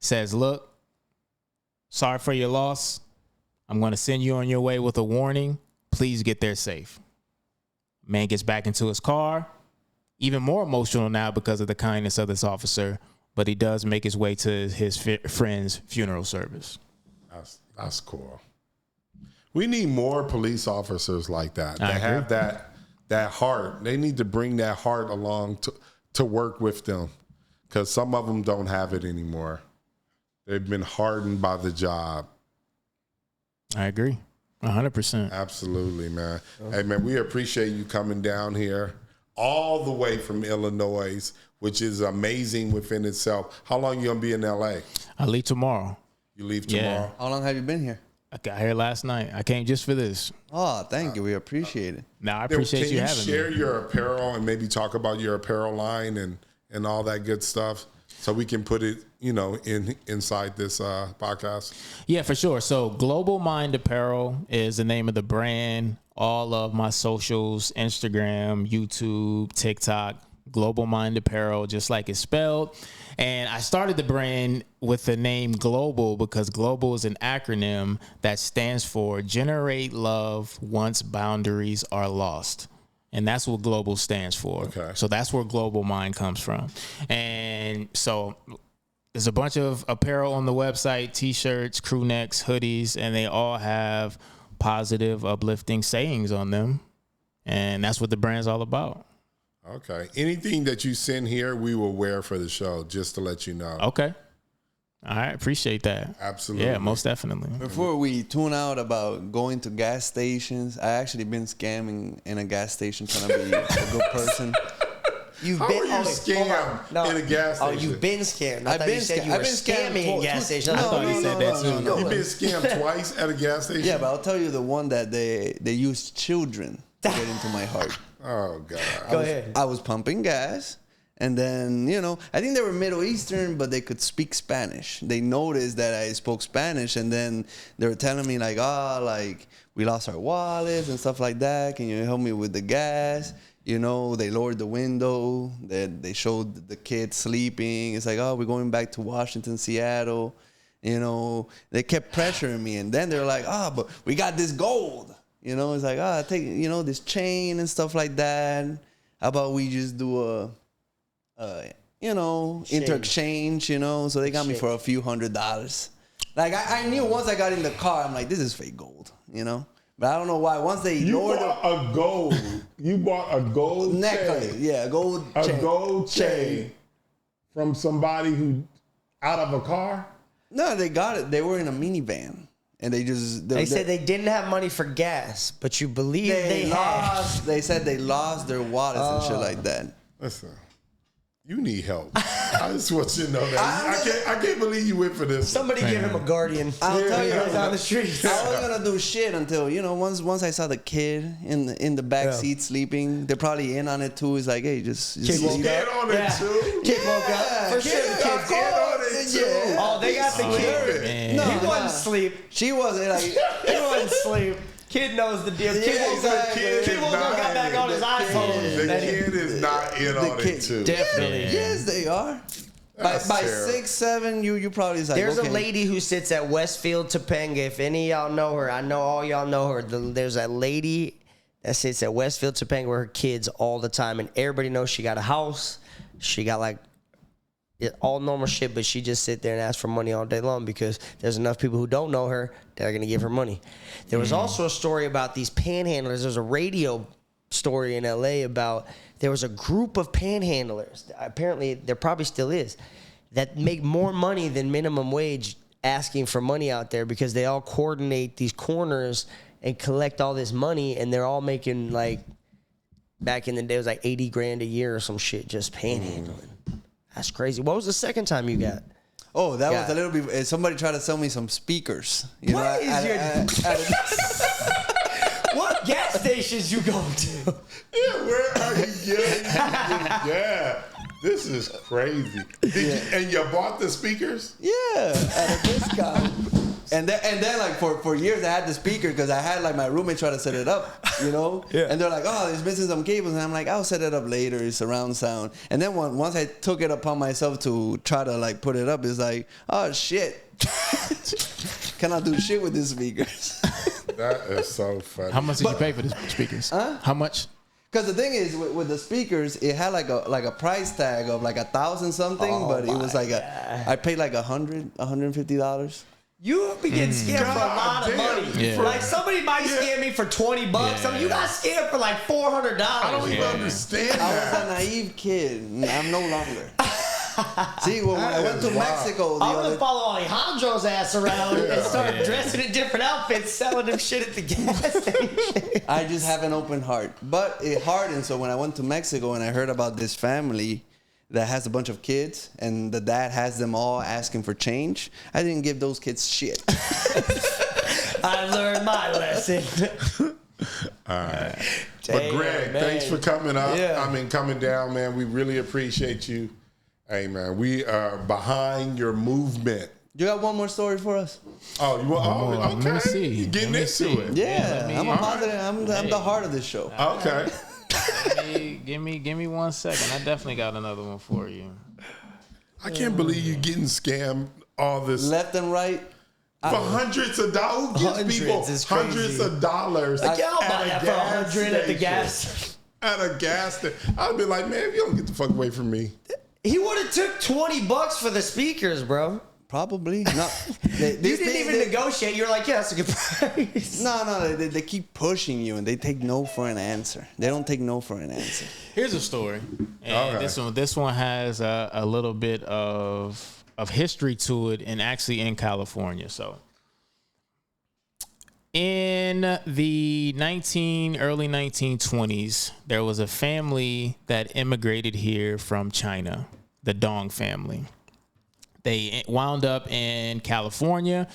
says, "Look, sorry for your loss. I'm going to send you on your way with a warning. Please get there safe." Man gets back into his car, even more emotional now because of the kindness of this officer, but he does make his way to his friend's funeral service. That's cool. We need more police officers like that. They have that heart. They need to bring that heart along to work with them, because some of them don't have it anymore. They've been hardened by the job. I agree. 100%. Absolutely, man. Hey, man, we appreciate you coming down here all the way from Illinois, which is amazing within itself. How long you going to be in L.A.? I leave tomorrow. You leave tomorrow? Yeah. How long have you been here? I got here last night. I came just for this. Oh, thank you. We appreciate it. No, I appreciate you having me. Can you share your apparel and maybe talk about your apparel line and all that good stuff, so we can put it, inside this podcast? Yeah, for sure. So Global Mind Apparel is the name of the brand. All of my socials, Instagram, YouTube, TikTok, Global Mind Apparel, just like it's spelled. And I started the brand with the name Global because Global is an acronym that stands for Generate Love Once Boundaries Are Lost. And that's what Global stands for. Okay. So that's where Global Mind comes from. And so there's a bunch of apparel on the website, T-shirts, crew necks, hoodies, and they all have positive, uplifting sayings on them. And that's what the brand's all about. Okay. Anything that you send here, we will wear for the show, just to let you know. Okay. All right. Appreciate that. Absolutely. Yeah, most definitely. Before we tune out about going to gas stations, I actually been scamming in a gas station trying to be a good person. You've How been are you scammed in a gas station? Oh, you've been scammed. I've been scamming in gas stations. I thought he said that too. You've been scammed twice at a gas station? Yeah, but I'll tell you the one that they used children to get into my heart. Oh, God. Go ahead. I was pumping gas, and then, I think they were Middle Eastern, but they could speak Spanish. They noticed that I spoke Spanish, and then they were telling me, we lost our wallets and stuff like that. Can you help me with the gas? They lowered the window. They showed the kids sleeping. It's like, oh, we're going back to Washington, Seattle. They kept pressuring me. And then they're like, but we got this gold. It's like, take, this chain and stuff like that. How about we just do interchange, so they got me for a few $100s. Like I knew once I got in the car, I'm like, this is fake gold, But I don't know why. Once they ignored you bought a gold necklace, chain. gold chain from somebody who out of a car. No, they got it. They were in a minivan, and they said they didn't have money for gas, but you believe they had. They said they lost their wallets and shit like that. Listen. You need help. I just want you to know that. I can't believe you went for this. Somebody give him a guardian. I'll tell you down the street. I was gonna do shit until once I saw the kid in the back seat sleeping. They're probably in on it too. It's like, hey, just kid woke up. On it too. Kid woke up. For sure, the kid's in on it too. Oh, they got the kid. No, he wasn't asleep. She wasn't like. He wasn't asleep. Kid knows the deal. Kid woke up, got back on his iPhone. The kid is not in on it too. Definitely. Yes, they are. By 6, 7, you probably like. There's a lady who sits at Westfield Topanga. If any of y'all know her, I know all y'all know her. There's that lady that sits at Westfield Topanga with her kids all the time, and everybody knows she got a house. She got like all normal shit, but she just sit there and ask for money all day long because there's enough people who don't know her that are going to give her money. There was also a story about these panhandlers. There's a radio story in LA about there was a group of panhandlers. Apparently, there probably still is, that make more money than minimum wage asking for money out there because they all coordinate these corners and collect all this money, and they're all making, like, back in the day, it was like $80,000 a year or some shit just panhandling. That's crazy. What was the second time you got? Oh, that was a little bit. Somebody tried to sell me some speakers. What gas stations you go to? Yeah, where are you getting? Yeah, this is crazy. And you bought the speakers? Yeah, at a discount. And then like for years I had the speaker because I had like my roommate try to set it up, Yeah. And they're like, oh, it's missing some cables, and I'm like, I'll set it up later. It's surround sound. And then once I took it upon myself to try to like put it up, it's like, oh shit, cannot do shit with these speakers. That is so funny. How much did you pay for the speakers? How much? Because the thing is, with the speakers, it had like a price tag of like $1,000 something, but it was like I paid like $150. You be getting scammed for a lot of money. Yeah. Like somebody might scam me for $20. Yeah. You got scammed for like $400. I don't even understand that. I was a naive kid. I'm no longer. See, when I went to Mexico, I'm gonna follow Alejandro's ass around and start dressing in different outfits, selling them shit at the gas station. I just have an open heart, but it hardened. So when I went to Mexico and I heard about this family that has a bunch of kids and the dad has them all asking for change, I didn't give those kids shit. I learned my lesson. All right. But Greg, thanks for coming up. Yeah. Coming down, man. We really appreciate you. Hey, man, we are behind your movement. You got one more story for us? Oh, you want? Oh, okay. Let me see. You're getting into it. Yeah, I'm a positive. I'm the heart of this show. Okay. Give me 1 second. I definitely got another one for you. I can't believe you getting scammed all this Left and right. for hundreds of dollars. Who gives people hundreds of dollars? Like, I'll buy that for $100 at the gas. At a gas station. I'd be like, man, if you don't get the fuck away from me. He would have took $20 for the speakers, bro. Probably. No. You didn't even negotiate. You were like, yeah, that's a good price. No. They keep pushing you, and they take no for an answer. They don't take no for an answer. Here's a story, and this one has a little bit of history to it, and actually in California. So, in the early 1920s, there was a family that immigrated here from China, the Dong family. They wound up in California,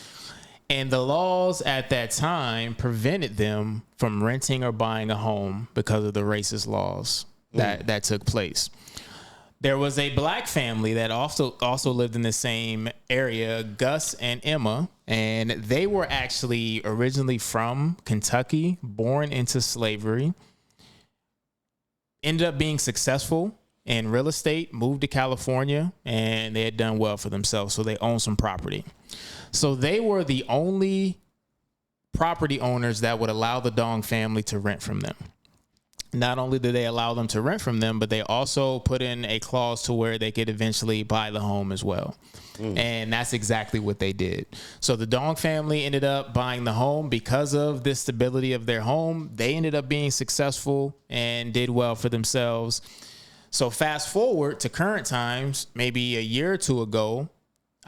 and the laws at that time prevented them from renting or buying a home because of the racist laws that took place. There was a black family that also lived in the same area, Gus and Emma, and they were actually originally from Kentucky, born into slavery, ended up being successful in real estate, moved to California, and they had done well for themselves, so they owned some property. So they were the only property owners that would allow the Dong family to rent from them. not only did they allow them to rent from them, but they also put in a clause to where they could eventually buy the home as well. And that's exactly what they did. So the Dong family ended up buying the home because of the stability of their home. They ended up being successful and did well for themselves. So fast forward to current times, maybe a year or two ago,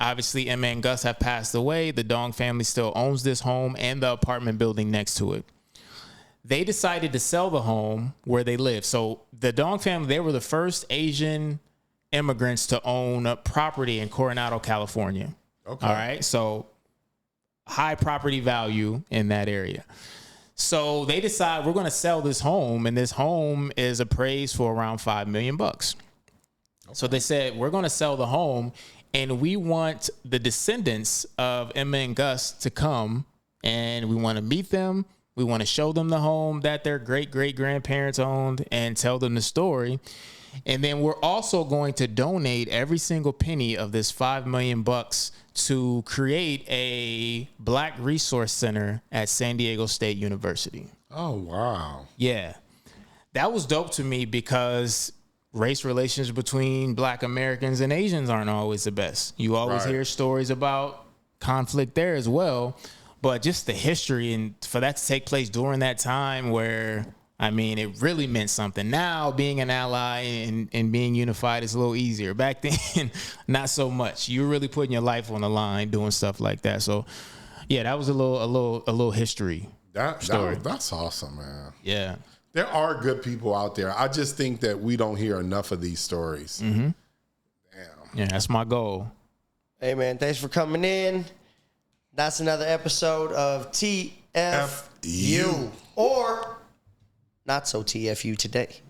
obviously Emma and Gus have passed away. The Dong family still owns this home and the apartment building next to it. They decided to sell the home where they live. So the Dong family, they were the first Asian immigrants to own a property in Coronado, California. Okay. All right. So high property value in that area. So they decide we're going to sell this home, and this home is appraised for around $5 million. Okay. So they said, we're going to sell the home, and we want the descendants of Emma and Gus to come, and we want to meet them. We want to show them the home that their great-great-grandparents owned and tell them the story. And then we're also going to donate every single penny of this $5 million to create a Black Resource Center at San Diego State University. Oh, wow. Yeah. That was dope to me because race relations between Black Americans and Asians aren't always the best. You always hear stories about conflict there as well. But just the history, and for that to take place during that time where, I mean, it really meant something. Now, being an ally and being unified is a little easier. Back then, not so much. You were really putting your life on the line doing stuff like that. So, yeah, that was a little history story. That's awesome, man. Yeah. There are good people out there. I just think that we don't hear enough of these stories. Mm-hmm. Damn. Yeah, that's my goal. Hey, man, thanks for coming in. That's another episode of TFU. Or not so TFU today.